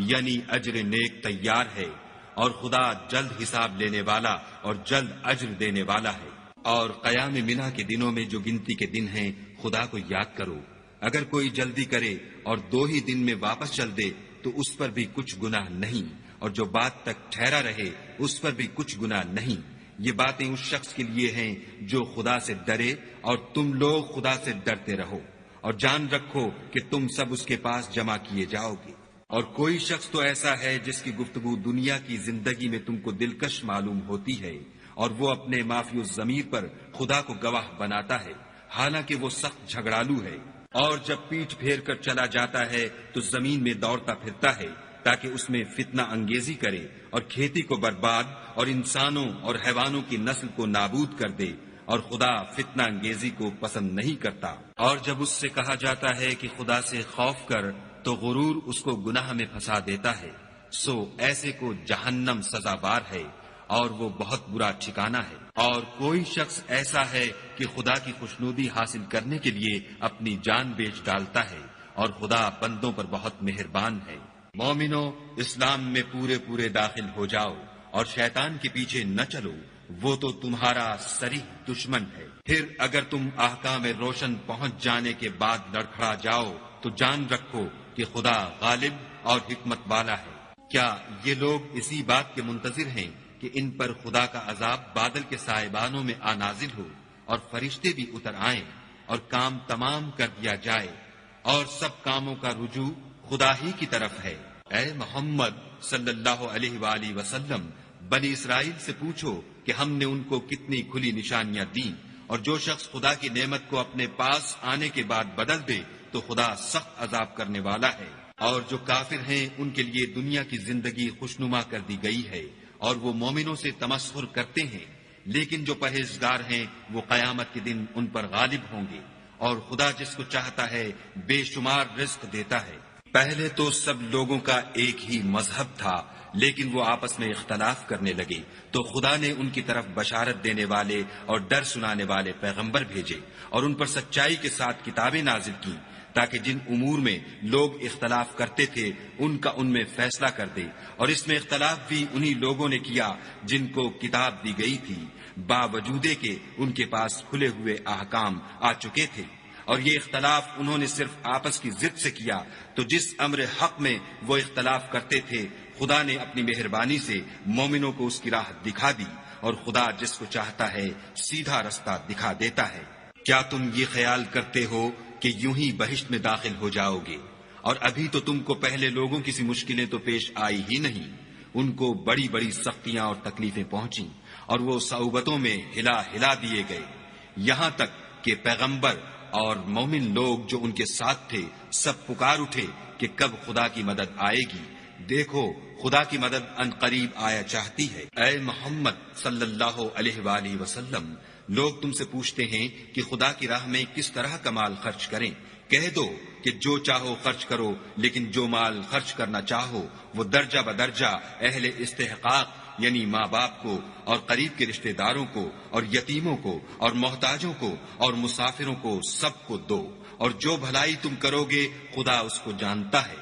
یعنی اجر نیک تیار ہے، اور خدا جلد حساب لینے والا اور جلد اجر دینے والا ہے۔ اور قیام منا کے دنوں میں جو گنتی کے دن ہیں خدا کو یاد کرو۔ اگر کوئی جلدی کرے اور 2 ہی دن میں واپس چل دے تو اس پر بھی کچھ گناہ نہیں، اور جو بات تک ٹھہرا رہے اس پر بھی کچھ گناہ نہیں۔ یہ باتیں اس شخص کے لیے ہیں جو خدا سے ڈرے، اور تم لوگ خدا سے ڈرتے رہو، اور جان رکھو کہ تم سب اس کے پاس جمع کیے جاؤ گے۔ اور کوئی شخص تو ایسا ہے جس کی گفتگو دنیا کی زندگی میں تم کو دلکش معلوم ہوتی ہے، اور وہ اپنے معافی الضمیر پر خدا کو گواہ بناتا ہے، حالانکہ وہ سخت جھگڑالو ہے، اور جب پیٹھ پھیر کر چلا جاتا ہے تو زمین میں دوڑتا پھرتا ہے تاکہ اس میں فتنہ انگیزی کرے اور کھیتی کو برباد اور انسانوں اور حیوانوں کی نسل کو نابود کر دے، اور خدا فتنہ انگیزی کو پسند نہیں کرتا۔ اور جب اس سے کہا جاتا ہے کہ خدا سے خوف کر تو غرور اس کو گناہ میں پھنسا دیتا ہے، سو ایسے کو جہنم سزاوار ہے، اور وہ بہت برا ٹھکانہ ہے۔ اور کوئی شخص ایسا ہے کہ خدا کی خوشنودی حاصل کرنے کے لیے اپنی جان بیچ ڈالتا ہے، اور خدا بندوں پر بہت مہربان ہے۔ مومنو، اسلام میں پورے داخل ہو جاؤ اور شیطان کے پیچھے نہ چلو، وہ تو تمہارا صریح دشمن ہے۔ پھر اگر تم احکام روشن پہنچ جانے کے بعد لڑکھڑا جاؤ تو جان رکھو کہ خدا غالب اور حکمت والا ہے۔ کیا یہ لوگ اسی بات کے منتظر ہیں کہ ان پر خدا کا عذاب بادل کے سائبانوں میں نازل ہو اور فرشتے بھی اتر آئیں اور کام تمام کر دیا جائے، اور سب کاموں کا رجوع خدا ہی کی طرف ہے؟ اے محمد صلی اللہ علیہ وآلہ وسلم، بنی اسرائیل سے پوچھو کہ ہم نے ان کو کتنی کھلی نشانیاں دیں، اور جو شخص خدا کی نعمت کو اپنے پاس آنے کے بعد بدل دے تو خدا سخت عذاب کرنے والا ہے۔ اور جو کافر ہیں ان کے لیے دنیا کی زندگی خوشنما کر دی گئی ہے، اور وہ مومنوں سے تمسخر کرتے ہیں، لیکن جو پرہیزگار ہیں وہ قیامت کے دن ان پر غالب ہوں گے، اور خدا جس کو چاہتا ہے بے شمار رزق دیتا ہے۔ پہلے تو سب لوگوں کا ایک ہی مذہب تھا، لیکن وہ آپس میں اختلاف کرنے لگے تو خدا نے ان کی طرف بشارت دینے والے اور ڈر سنانے والے پیغمبر بھیجے، اور ان پر سچائی کے ساتھ کتابیں نازل کی، تاکہ جن امور میں لوگ اختلاف کرتے تھے ان کا ان میں فیصلہ کر دے۔ اور اس میں اختلاف بھی انہی لوگوں نے کیا جن کو کتاب دی گئی تھی، باوجود کہ ان کے پاس کھلے ہوئے احکام آ چکے تھے، اور یہ اختلاف انہوں نے صرف آپس کی ضد سے کیا۔ تو جس امر حق میں وہ اختلاف کرتے تھے خدا نے اپنی مہربانی سے مومنوں کو اس کی راہ دکھا دی، اور خدا جس کو چاہتا ہے سیدھا رستہ دکھا دیتا ہے۔ کیا تم یہ خیال کرتے ہو کہ یوں ہی بہشت میں داخل ہو جاؤ گے؟ اور ابھی تو تم کو پہلے لوگوں کی سی مشکلیں تو پیش آئی ہی نہیں، ان کو بڑی بڑی سختیاں اور تکلیفیں پہنچیں، اور وہ صعوبتوں میں ہلا دیے گئے، یہاں تک کہ پیغمبر اور مومن لوگ جو ان کے ساتھ تھے سب پکار اٹھے کہ کب خدا کی مدد آئے گی۔ دیکھو خدا کی مدد ان قریب آیا چاہتی ہے۔ اے محمد صلی اللہ علیہ وآلہ وسلم، لوگ تم سے پوچھتے ہیں کہ خدا کی راہ میں کس طرح کا مال خرچ کریں۔ کہہ دو کہ جو چاہو خرچ کرو، لیکن جو مال خرچ کرنا چاہو وہ درجہ بدرجہ اہل استحقاق یعنی ماں باپ کو اور قریب کے رشتہ داروں کو اور یتیموں کو اور محتاجوں کو اور مسافروں کو سب کو دو، اور جو بھلائی تم کرو گے خدا اس کو جانتا ہے۔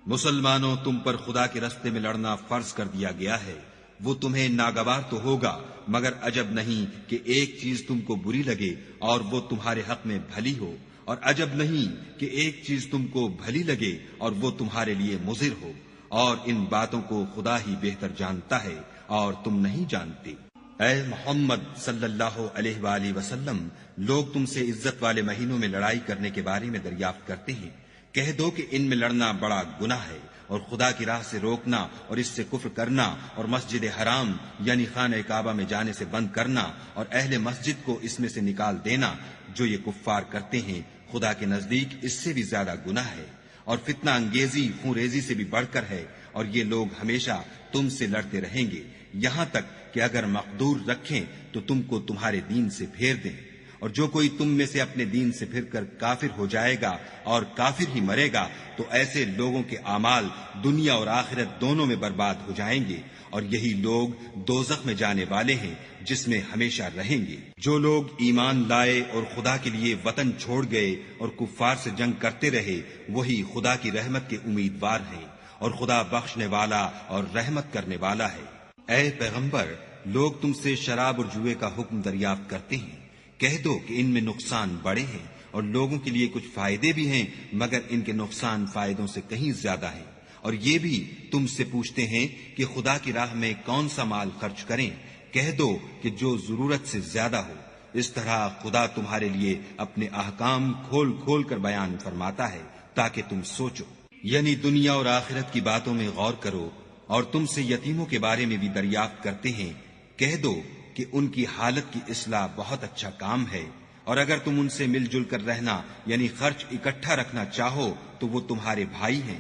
مسلمانوں، تم پر خدا کے رستے میں لڑنا فرض کر دیا گیا ہے، وہ تمہیں ناگوار تو ہوگا، مگر عجب نہیں کہ ایک چیز تم کو بری لگے اور وہ تمہارے حق میں بھلی ہو، اور عجب نہیں کہ ایک چیز تم کو بھلی لگے اور وہ تمہارے لیے مضر ہو، اور ان باتوں کو خدا ہی بہتر جانتا ہے اور تم نہیں جانتے۔ اے محمد صلی اللہ علیہ وآلہ وسلم، لوگ تم سے عزت والے مہینوں میں لڑائی کرنے کے بارے میں دریافت کرتے ہیں۔ کہہ دو کہ ان میں لڑنا بڑا گناہ ہے، اور خدا کی راہ سے روکنا اور اس سے کفر کرنا اور مسجد حرام یعنی خانہ کعبہ میں جانے سے بند کرنا اور اہل مسجد کو اس میں سے نکال دینا، جو یہ کفار کرتے ہیں خدا کے نزدیک اس سے بھی زیادہ گناہ ہے، اور فتنہ انگیزی خون ریزی سے بھی بڑھ کر ہے، اور یہ لوگ ہمیشہ تم سے لڑتے رہیں گے، یہاں تک کہ اگر مقدور رکھیں تو تم کو تمہارے دین سے پھیر دیں، اور جو کوئی تم میں سے اپنے دین سے پھر کر کافر ہو جائے گا اور کافر ہی مرے گا تو ایسے لوگوں کے اعمال دنیا اور آخرت دونوں میں برباد ہو جائیں گے، اور یہی لوگ دوزخ میں جانے والے ہیں جس میں ہمیشہ رہیں گے۔ جو لوگ ایمان لائے اور خدا کے لیے وطن چھوڑ گئے اور کفار سے جنگ کرتے رہے وہی خدا کی رحمت کے امیدوار ہیں، اور خدا بخشنے والا اور رحمت کرنے والا ہے۔ اے پیغمبر، لوگ تم سے شراب اور جوئے کا حکم دریافت کرتے ہیں، کہہ دو کہ ان میں نقصان بڑے ہیں اور لوگوں کے لیے کچھ فائدے بھی ہیں، مگر ان کے نقصان فائدوں سے کہیں زیادہ ہیں۔ اور یہ بھی تم سے پوچھتے ہیں کہ خدا کی راہ میں کون سا مال خرچ کریں، کہہ دو کہ جو ضرورت سے زیادہ ہو۔ اس طرح خدا تمہارے لیے اپنے احکام کھول کھول کر بیان فرماتا ہے تاکہ تم سوچو، یعنی دنیا اور آخرت کی باتوں میں غور کرو۔ اور تم سے یتیموں کے بارے میں بھی دریافت کرتے ہیں، کہہ دو کہ ان کی حالت کی اصلاح بہت اچھا کام ہے، اور اگر تم ان سے مل جل کر رہنا یعنی خرچ اکٹھا رکھنا چاہو تو وہ تمہارے بھائی ہیں،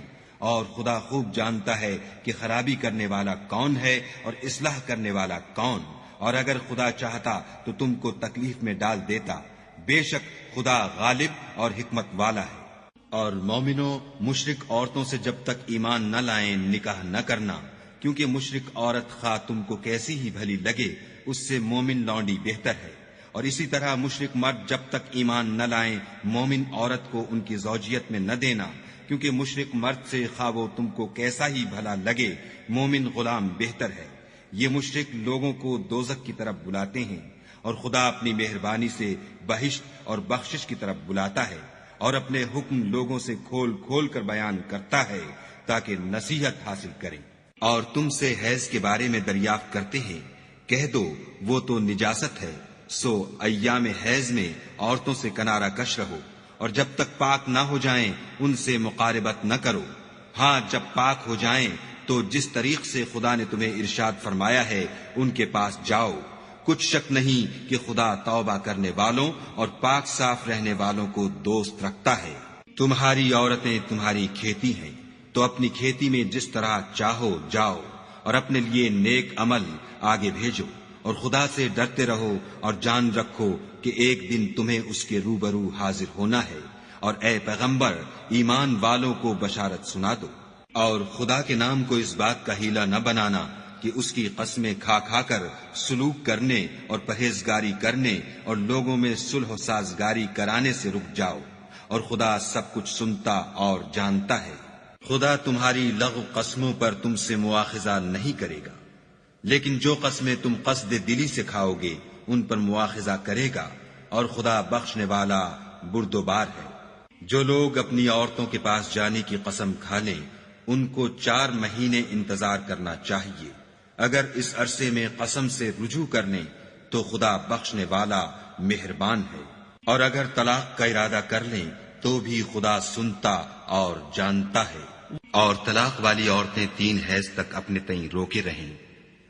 اور خدا خوب جانتا ہے کہ خرابی کرنے والا کون ہے اور اصلاح کرنے والا کون۔ اور اگر خدا چاہتا تو تم کو تکلیف میں ڈال دیتا، بے شک خدا غالب اور حکمت والا ہے۔ اور مومنوں، مشرک عورتوں سے جب تک ایمان نہ لائیں نکاح نہ کرنا، کیونکہ مشرک عورت خواہ تم کو کیسی ہی بھلی لگے اس سے مومن لونڈی بہتر ہے۔ اور اسی طرح مشرک مرد جب تک ایمان نہ لائیں مومن عورت کو ان کی زوجیت میں نہ دینا، کیونکہ مشرک مرد سے خواہ وہ تم کو کیسا ہی بھلا لگے مومن غلام بہتر ہے۔ یہ مشرک لوگوں کو دوزخ کی طرف بلاتے ہیں، اور خدا اپنی مہربانی سے بہشت اور بخشش کی طرف بلاتا ہے، اور اپنے حکم لوگوں سے کھول کھول کر بیان کرتا ہے تاکہ نصیحت حاصل کریں۔ اور تم سے حیض کے بارے میں دریافت کرتے ہیں، کہہ دو وہ تو نجاست ہے، سو ایام حیض میں عورتوں سے کنارہ کش رہو، اور جب تک پاک نہ ہو جائیں ان سے مقاربت نہ کرو۔ ہاں جب پاک ہو جائیں تو جس طریق سے خدا نے تمہیں ارشاد فرمایا ہے ان کے پاس جاؤ۔ کچھ شک نہیں کہ خدا توبہ کرنے والوں اور پاک صاف رہنے والوں کو دوست رکھتا ہے۔ تمہاری عورتیں تمہاری کھیتی ہیں، تو اپنی کھیتی میں جس طرح چاہو جاؤ، اور اپنے لیے نیک عمل آگے بھیجو، اور خدا سے ڈرتے رہو، اور جان رکھو کہ ایک دن تمہیں اس کے روبرو حاضر ہونا ہے۔ اور اے پیغمبر، ایمان والوں کو بشارت سنا دو، اور خدا کے نام کو اس بات کا ہیلہ نہ بنانا کہ اس کی قسمیں کھا کھا کر سلوک کرنے اور پرہیزگاری کرنے اور لوگوں میں صلح و سازگاری کرانے سے رک جاؤ، اور خدا سب کچھ سنتا اور جانتا ہے۔ خدا تمہاری لغو قسموں پر تم سے مواخذہ نہیں کرے گا، لیکن جو قسمیں تم قصد دلی سے کھاؤ گے ان پر مواخذہ کرے گا، اور خدا بخشنے والا بردبار ہے۔ جو لوگ اپنی عورتوں کے پاس جانے کی قسم کھا لیں ان کو 4 مہینے انتظار کرنا چاہیے۔ اگر اس عرصے میں قسم سے رجوع کر لیں تو خدا بخشنے والا مہربان ہے، اور اگر طلاق کا ارادہ کر لیں تو بھی خدا سنتا اور جانتا ہے۔ اور طلاق والی عورتیں 3 حیض تک اپنے تئیں روکے رہیں،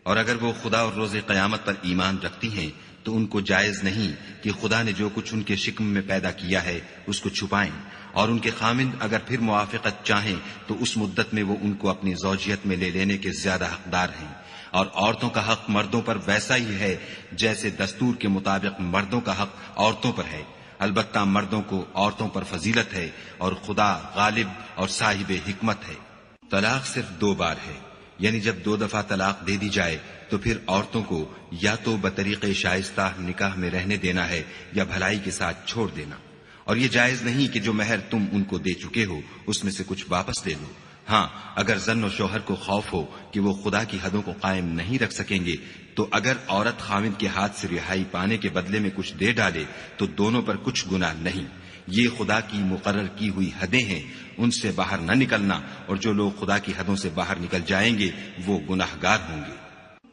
اور اگر وہ خدا اور روز قیامت پر ایمان رکھتی ہیں تو ان کو جائز نہیں کہ خدا نے جو کچھ ان کے شکم میں پیدا کیا ہے اس کو چھپائیں، اور ان کے خامند اگر پھر موافقت چاہیں تو اس مدت میں وہ ان کو اپنی زوجیت میں لے لینے کے زیادہ حقدار ہیں۔ اور عورتوں کا حق مردوں پر ویسا ہی ہے جیسے دستور کے مطابق مردوں کا حق عورتوں پر ہے، البتہ مردوں کو عورتوں پر فضیلت ہے، اور خدا غالب اور صاحب حکمت ہے۔ طلاق صرف 2 بار ہے، یعنی جب 2 دفعہ طلاق دے دی جائے تو پھر عورتوں کو یا تو بطریق شائستہ نکاح میں رہنے دینا ہے یا بھلائی کے ساتھ چھوڑ دینا، اور یہ جائز نہیں کہ جو مہر تم ان کو دے چکے ہو اس میں سے کچھ واپس لے لو۔ ہاں اگر زن و شوہر کو خوف ہو کہ وہ خدا کی حدوں کو قائم نہیں رکھ سکیں گے تو اگر عورت خاوند کے ہاتھ سے رہائی پانے کے بدلے میں کچھ دے ڈالے تو دونوں پر کچھ گناہ نہیں۔ یہ خدا کی مقرر کی ہوئی حدیں ہیں، ان سے باہر نہ نکلنا، اور جو لوگ خدا کی حدوں سے باہر نکل جائیں گے وہ گناہگار ہوں گے۔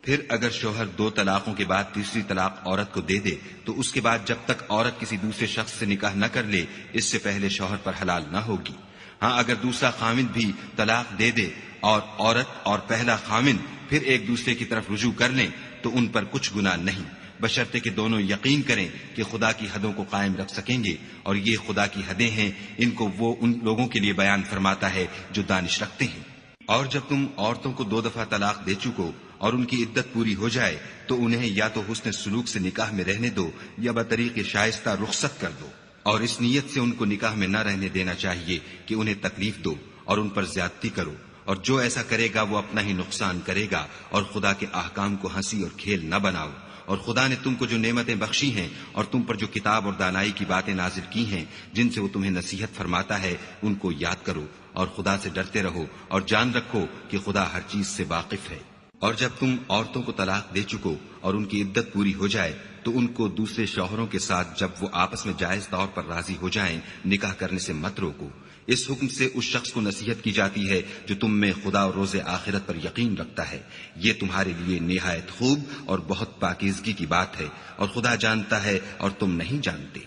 پھر اگر شوہر 2 طلاقوں کے بعد تیسری طلاق عورت کو دے دے تو اس کے بعد جب تک عورت کسی دوسرے شخص سے نکاح نہ کر لے اس سے پہلے شوہر پر حلال نہ ہوگی۔ ہاں اگر دوسرا خامند بھی طلاق دے دے اور عورت اور پہلا خامند پھر ایک دوسرے کی طرف رجوع کر لیں تو ان پر کچھ گناہ نہیں، بشرطے کہ دونوں یقین کریں کہ خدا کی حدوں کو قائم رکھ سکیں گے، اور یہ خدا کی حدیں ہیں، ان کو وہ ان لوگوں کے لیے بیان فرماتا ہے جو دانش رکھتے ہیں۔ اور جب تم عورتوں کو 2 دفعہ طلاق دے چکو اور ان کی عدت پوری ہو جائے تو انہیں یا تو حسن سلوک سے نکاح میں رہنے دو یا بطریق شائستہ رخصت کر دو، اور اس نیت سے ان کو نکاح میں نہ رہنے دینا چاہیے کہ انہیں تکلیف دو اور ان پر زیادتی کرو، اور جو ایسا کرے گا وہ اپنا ہی نقصان کرے گا، اور خدا کے احکام کو ہنسی اور کھیل نہ بناؤ، اور خدا نے تم کو جو نعمتیں بخشی ہیں اور تم پر جو کتاب اور دانائی کی باتیں نازل کی ہیں جن سے وہ تمہیں نصیحت فرماتا ہے ان کو یاد کرو اور خدا سے ڈرتے رہو اور جان رکھو کہ خدا ہر چیز سے واقف ہے۔ اور جب تم عورتوں کو طلاق دے چکو اور ان کی عدت پوری ہو جائے تو ان کو دوسرے شوہروں کے ساتھ جب وہ آپس میں جائز طور پر راضی ہو جائیں نکاح کرنے سے مت روکو۔ اس حکم سے اس شخص کو نصیحت کی جاتی ہے جو تم میں خدا اور روز آخرت پر یقین رکھتا ہے، یہ تمہارے لیے نہایت خوب اور بہت پاکیزگی کی بات ہے، اور خدا جانتا ہے اور تم نہیں جانتے۔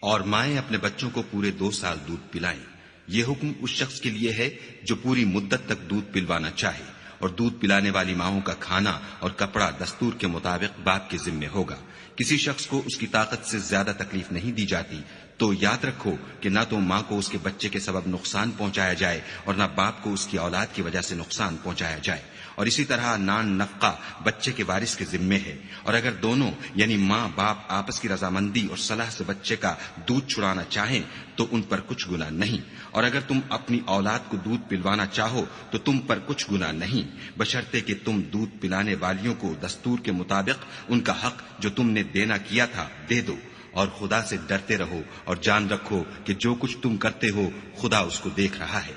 اور مائیں اپنے بچوں کو پورے 2 سال دودھ پلائیں، یہ حکم اس شخص کے لیے ہے جو پوری مدت تک دودھ پلوانا چاہے، اور دودھ پلانے والی ماؤں کا کھانا اور کپڑا دستور کے مطابق باپ کے ذمے ہوگا۔ کسی شخص کو اس کی طاقت سے زیادہ تکلیف نہیں دی جاتی، تو یاد رکھو کہ نہ تو ماں کو اس کے بچے کے سبب نقصان پہنچایا جائے اور نہ باپ کو اس کی اولاد کی وجہ سے نقصان پہنچایا جائے، اور اسی طرح نان نفقہ بچے کے وارث کے ذمے ہے۔ اور اگر دونوں یعنی ماں باپ آپس کی رضامندی اور صلاح سے بچے کا دودھ چھڑانا چاہیں تو ان پر کچھ گناہ نہیں، اور اگر تم اپنی اولاد کو دودھ پلوانا چاہو تو تم پر کچھ گناہ نہیں، بشرطے کہ تم دودھ پلانے والیوں کو دستور کے مطابق ان کا حق جو تم نے دینا کیا تھا دے دو، اور خدا سے ڈرتے رہو اور جان رکھو کہ جو کچھ تم کرتے ہو خدا اس کو دیکھ رہا ہے۔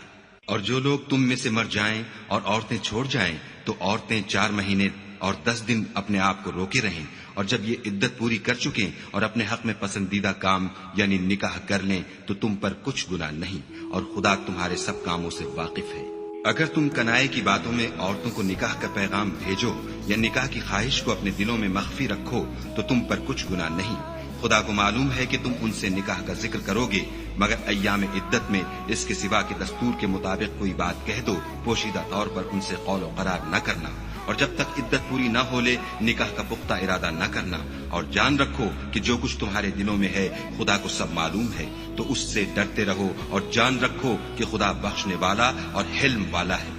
اور جو لوگ تم میں سے مر جائیں اور عورتیں چھوڑ جائیں تو عورتیں 4 مہینے اور 10 دن اپنے آپ کو روکے رہیں، اور جب یہ عدت پوری کر چکیں اور اپنے حق میں پسندیدہ کام یعنی نکاح کر لیں تو تم پر کچھ گناہ نہیں، اور خدا تمہارے سب کاموں سے واقف ہے۔ اگر تم کنائے کی باتوں میں عورتوں کو نکاح کا پیغام بھیجو یا نکاح کی خواہش کو اپنے دلوں میں مخفی رکھو تو تم پر کچھ گناہ نہیں، خدا کو معلوم ہے کہ تم ان سے نکاح کا ذکر کرو گے، مگر ایام عدت میں اس کے سوا کے دستور کے مطابق کوئی بات کہہ دو، پوشیدہ طور پر ان سے قول و قرار نہ کرنا، اور جب تک عدت پوری نہ ہو لے نکاح کا پختہ ارادہ نہ کرنا، اور جان رکھو کہ جو کچھ تمہارے دلوں میں ہے خدا کو سب معلوم ہے، تو اس سے ڈرتے رہو اور جان رکھو کہ خدا بخشنے والا اور حلم والا ہے۔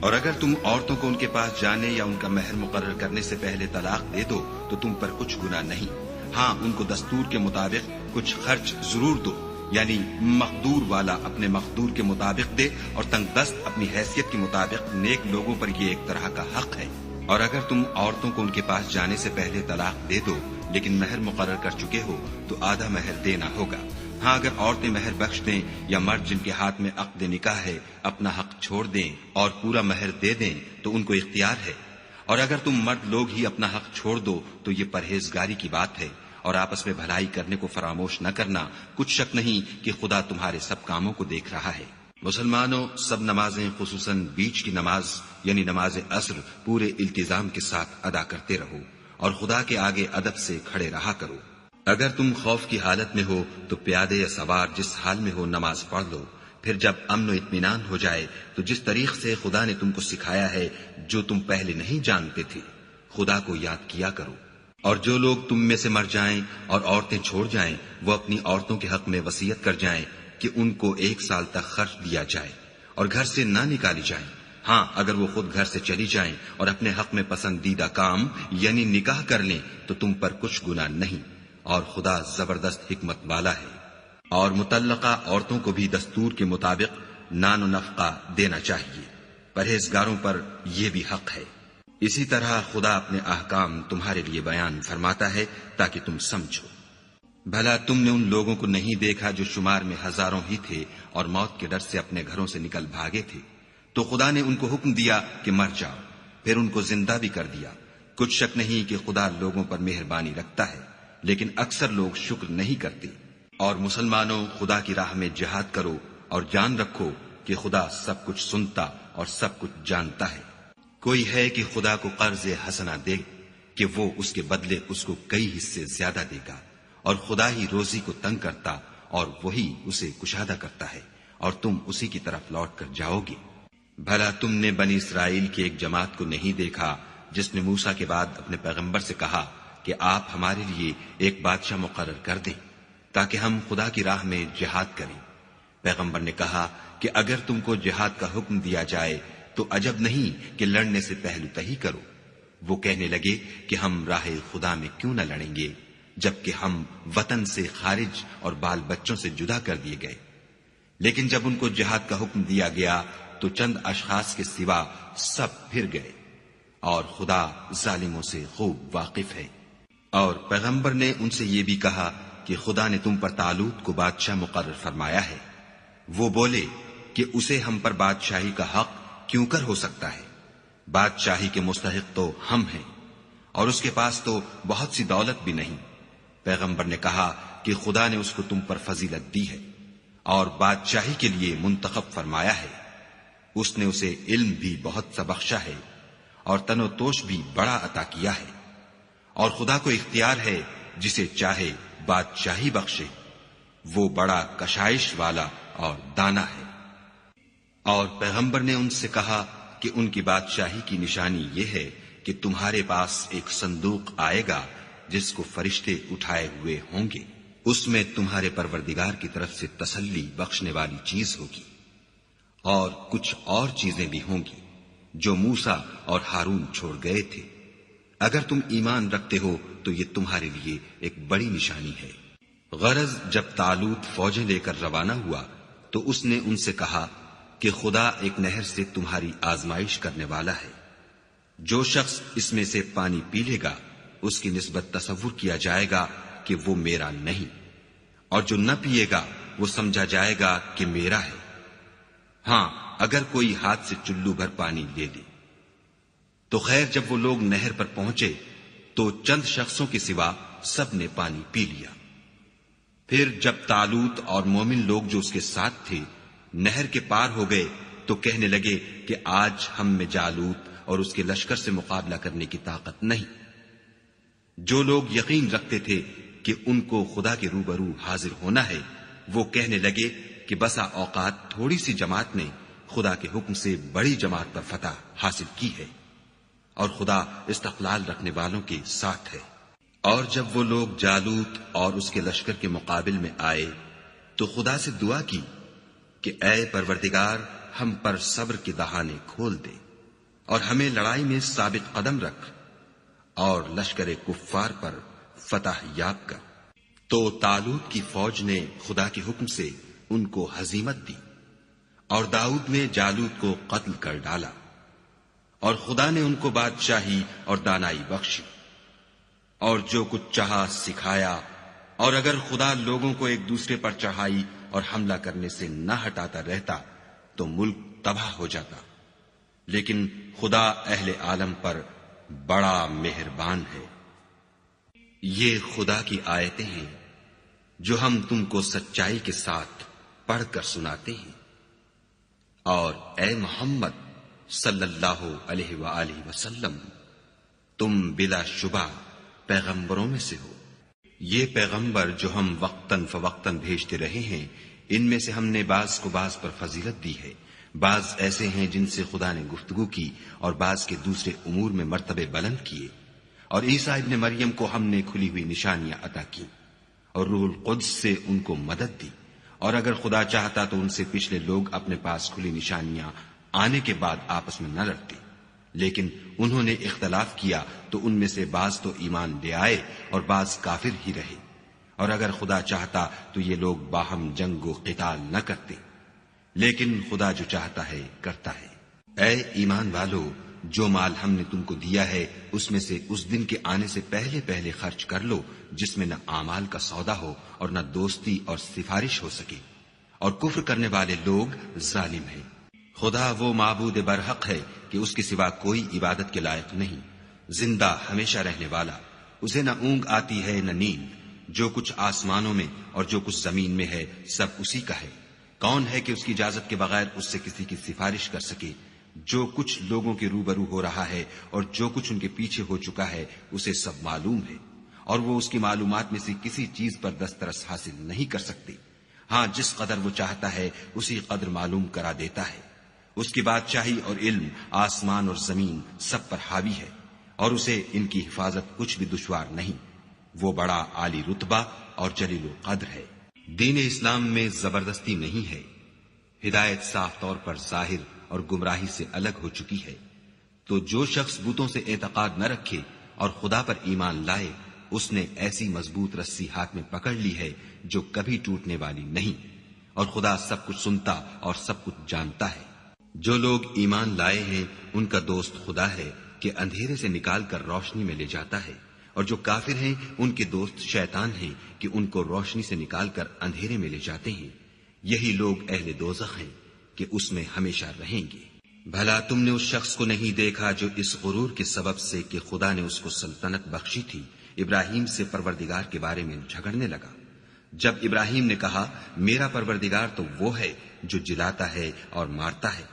اور اگر تم عورتوں کو ان کے پاس جانے یا ان کا مہر مقرر کرنے سے پہلے طلاق دے دو تو تم پر کچھ گناہ نہیں، ہاں ان کو دستور کے مطابق کچھ خرچ ضرور دو، یعنی مقدور والا اپنے مقدور کے مطابق دے اور تنگ دست اپنی حیثیت کے مطابق، نیک لوگوں پر یہ ایک طرح کا حق ہے۔ اور اگر تم عورتوں کو ان کے پاس جانے سے پہلے طلاق دے دو لیکن مہر مقرر کر چکے ہو تو آدھا مہر دینا ہوگا، ہاں اگر عورتیں مہر بخش دیں یا مرد جن کے ہاتھ میں عقد نکاح ہے اپنا حق چھوڑ دیں اور پورا مہر دے دیں تو ان کو اختیار ہے، اور اگر تم مرد لوگ ہی اپنا حق چھوڑ دو تو یہ پرہیزگاری کی بات ہے، اور آپس میں بھلائی کرنے کو فراموش نہ کرنا، کچھ شک نہیں کہ خدا تمہارے سب کاموں کو دیکھ رہا ہے۔ مسلمانوں، سب نمازیں خصوصاً بیچ کی نماز یعنی نماز عصر پورے التزام کے ساتھ ادا کرتے رہو اور خدا کے آگے ادب سے کھڑے رہا کرو۔ اگر تم خوف کی حالت میں ہو تو پیادے یا سوار جس حال میں ہو نماز پڑھ لو، پھر جب امن و اطمینان ہو جائے تو جس طریق سے خدا نے تم کو سکھایا ہے جو تم پہلے نہیں جانتے تھے خدا کو یاد کیا کرو۔ اور جو لوگ تم میں سے مر جائیں اور عورتیں چھوڑ جائیں وہ اپنی عورتوں کے حق میں وصیت کر جائیں کہ ان کو 1 سال تک خرچ دیا جائے اور گھر سے نہ نکالی جائیں، ہاں اگر وہ خود گھر سے چلی جائیں اور اپنے حق میں پسندیدہ کام یعنی نکاح کر لیں تو تم پر کچھ گناہ نہیں، اور خدا زبردست حکمت والا ہے۔ اور مطلقہ عورتوں کو بھی دستور کے مطابق نان و نفقہ دینا چاہیے، پرہیزگاروں پر یہ بھی حق ہے۔ اسی طرح خدا اپنے احکام تمہارے لیے بیان فرماتا ہے تاکہ تم سمجھو۔ بھلا تم نے ان لوگوں کو نہیں دیکھا جو شمار میں ہزاروں ہی تھے اور موت کے ڈر سے اپنے گھروں سے نکل بھاگے تھے، تو خدا نے ان کو حکم دیا کہ مر جاؤ، پھر ان کو زندہ بھی کر دیا۔ کچھ شک نہیں کہ خدا لوگوں پر مہربانی رکھتا ہے، لیکن اکثر لوگ شکر نہیں کرتے۔ اور مسلمانوں، خدا کی راہ میں جہاد کرو اور جان رکھو کہ خدا سب کچھ سنتا اور سب کچھ جانتا ہے۔ کوئی ہے کہ خدا کو قرض حسنہ دے کہ وہ اس کے بدلے اس کو کئی حصے زیادہ دے گا، اور خدا ہی روزی کو تنگ کرتا اور وہی اسے کشادہ کرتا ہے، اور تم اسی کی طرف لوٹ کر جاؤ گے۔ بھلا تم نے بنی اسرائیل کی ایک جماعت کو نہیں دیکھا جس نے موسیٰ کے بعد اپنے پیغمبر سے کہا کہ آپ ہمارے لیے ایک بادشاہ مقرر کر دیں تاکہ ہم خدا کی راہ میں جہاد کریں؟ پیغمبر نے کہا کہ اگر تم کو جہاد کا حکم دیا جائے تو عجب نہیں کہ لڑنے سے پہلو تہی کرو۔ وہ کہنے لگے کہ ہم راہ خدا میں کیوں نہ لڑیں گے جبکہ ہم وطن سے خارج اور بال بچوں سے جدا کر دیے گئے۔ لیکن جب ان کو جہاد کا حکم دیا گیا تو چند اشخاص کے سوا سب پھر گئے، اور خدا ظالموں سے خوب واقف ہے۔ اور پیغمبر نے ان سے یہ بھی کہا کہ خدا نے تم پر طالوت کو بادشاہ مقرر فرمایا ہے۔ وہ بولے کہ اسے ہم پر بادشاہی کا حق کیوں کر ہو سکتا ہے؟ بادشاہی کے مستحق تو ہم ہیں، اور اس کے پاس تو بہت سی دولت بھی نہیں۔ پیغمبر نے کہا کہ خدا نے اس کو تم پر فضیلت دی ہے اور بادشاہی کے لیے منتخب فرمایا ہے۔ اس نے اسے علم بھی بہت سا بخشا ہے اور تن و توش بھی بڑا عطا کیا ہے، اور خدا کو اختیار ہے جسے چاہے بادشاہی بخشے۔ وہ بڑا کشائش والا اور دانا ہے۔ اور پیغمبر نے ان سے کہا کہ ان کی بادشاہی کی نشانی یہ ہے کہ تمہارے پاس ایک صندوق آئے گا جس کو فرشتے اٹھائے ہوئے ہوں گے۔ اس میں تمہارے پروردگار کی طرف سے تسلی بخشنے والی چیز ہوگی، اور کچھ اور چیزیں بھی ہوں گی جو موسیٰ اور ہارون چھوڑ گئے تھے۔ اگر تم ایمان رکھتے ہو تو یہ تمہارے لیے ایک بڑی نشانی ہے۔ غرض جب طالوت فوجیں لے کر روانہ ہوا تو اس نے ان سے کہا کہ خدا ایک نہر سے تمہاری آزمائش کرنے والا ہے۔ جو شخص اس میں سے پانی پی لے گا اس کی نسبت تصور کیا جائے گا کہ وہ میرا نہیں، اور جو نہ پیے گا وہ سمجھا جائے گا کہ میرا ہے۔ ہاں، اگر کوئی ہاتھ سے چلو بھر پانی لے لے تو خیر، جب وہ لوگ نہر پر پہنچے تو چند شخصوں کے سوا سب نے پانی پی لیا۔ پھر جب طالوت اور مومن لوگ جو اس کے ساتھ تھے نہر کے پار ہو گئے تو کہنے لگے کہ آج ہم میں جالوت اور اس کے لشکر سے مقابلہ کرنے کی طاقت نہیں۔ جو لوگ یقین رکھتے تھے کہ ان کو خدا کے روبرو حاضر ہونا ہے وہ کہنے لگے کہ بسا اوقات تھوڑی سی جماعت نے خدا کے حکم سے بڑی جماعت پر فتح حاصل کی ہے، اور خدا استقلال رکھنے والوں کے ساتھ ہے۔ اور جب وہ لوگ جالوت اور اس کے لشکر کے مقابل میں آئے تو خدا سے دعا کی کہ اے پروردگار، ہم پر صبر کے دہانے کھول دے اور ہمیں لڑائی میں ثابت قدم رکھ اور لشکر کفار پر فتح یاب کر۔ تو طالوت کی فوج نے خدا کے حکم سے ان کو ہزیمت دی، اور داؤد نے جالوت کو قتل کر ڈالا، اور خدا نے ان کو بادشاہی اور دانائی بخشی، اور جو کچھ چاہا سکھایا۔ اور اگر خدا لوگوں کو ایک دوسرے پر چڑھائی اور حملہ کرنے سے نہ ہٹاتا رہتا تو ملک تباہ ہو جاتا، لیکن خدا اہل عالم پر بڑا مہربان ہے۔ یہ خدا کی آیتیں ہیں جو ہم تم کو سچائی کے ساتھ پڑھ کر سناتے ہیں، اور اے محمد صلی اللہ علیہ وآلہ وسلم، تم بلا شبہ پیغمبروں میں سے ہو۔ یہ پیغمبر جو ہم وقتاً فوقتاً بھیجتے رہے ہیں، ان میں سے ہم نے بعض کو بعض پر فضیلت دی ہے۔ بعض ایسے ہیں جن سے خدا نے گفتگو کی، اور بعض کے دوسرے امور میں مرتبے بلند کیے۔ اور عیسیٰ ابن مریم کو ہم نے کھلی ہوئی نشانیاں عطا کی، اور روح القدس سے ان کو مدد دی۔ اور اگر خدا چاہتا تو ان سے پچھلے لوگ اپنے پاس کھلی نشانیاں آنے کے بعد آپس میں نہ لڑتے، لیکن انہوں نے اختلاف کیا تو ان میں سے بعض تو ایمان لے آئے اور بعض کافر ہی رہے۔ اور اگر خدا چاہتا تو یہ لوگ باہم جنگ و قتال نہ کرتے، لیکن خدا جو چاہتا ہے کرتا ہے۔ اے ایمان والو، جو مال ہم نے تم کو دیا ہے اس میں سے اس دن کے آنے سے پہلے پہلے خرچ کر لو جس میں نہ اعمال کا سودا ہو اور نہ دوستی اور سفارش ہو سکے، اور کفر کرنے والے لوگ ظالم ہیں۔ خدا وہ معبود برحق ہے کہ اس کے سوا کوئی عبادت کے لائق نہیں، زندہ ہمیشہ رہنے والا، اسے نہ اونگ آتی ہے نہ نیند۔ جو کچھ آسمانوں میں اور جو کچھ زمین میں ہے سب اسی کا ہے۔ کون ہے کہ اس کی اجازت کے بغیر اس سے کسی کی سفارش کر سکے؟ جو کچھ لوگوں کے روبرو ہو رہا ہے اور جو کچھ ان کے پیچھے ہو چکا ہے اسے سب معلوم ہے، اور وہ اس کی معلومات میں سے کسی چیز پر دسترس حاصل نہیں کر سکتے۔ ہاں، جس قدر وہ چاہتا ہے اسی قدر معلوم کرا دیتا ہے۔ اس کی بادشاہی اور علم آسمان اور زمین سب پر حاوی ہے، اور اسے ان کی حفاظت کچھ بھی دشوار نہیں۔ وہ بڑا عالی رتبہ اور جلیل القدر ہے۔ دین اسلام میں زبردستی نہیں ہے، ہدایت صاف طور پر ظاہر اور گمراہی سے الگ ہو چکی ہے۔ تو جو شخص بتوں سے اعتقاد نہ رکھے اور خدا پر ایمان لائے، اس نے ایسی مضبوط رسی ہاتھ میں پکڑ لی ہے جو کبھی ٹوٹنے والی نہیں، اور خدا سب کچھ سنتا اور سب کچھ جانتا ہے۔ جو لوگ ایمان لائے ہیں ان کا دوست خدا ہے کہ اندھیرے سے نکال کر روشنی میں لے جاتا ہے، اور جو کافر ہیں ان کے دوست شیطان ہیں کہ ان کو روشنی سے نکال کر اندھیرے میں لے جاتے ہیں. یہی لوگ اہل دوزخ ہیں کہ اس میں ہمیشہ رہیں گے. بھلا تم نے اس شخص کو نہیں دیکھا جو اس غرور کے سبب سے کہ خدا نے اس کو سلطنت بخشی تھی ابراہیم سے پروردگار کے بارے میں جھگڑنے لگا. جب ابراہیم نے کہا میرا پروردگار تو وہ ہے جو جلاتا ہے اور مارتا ہے،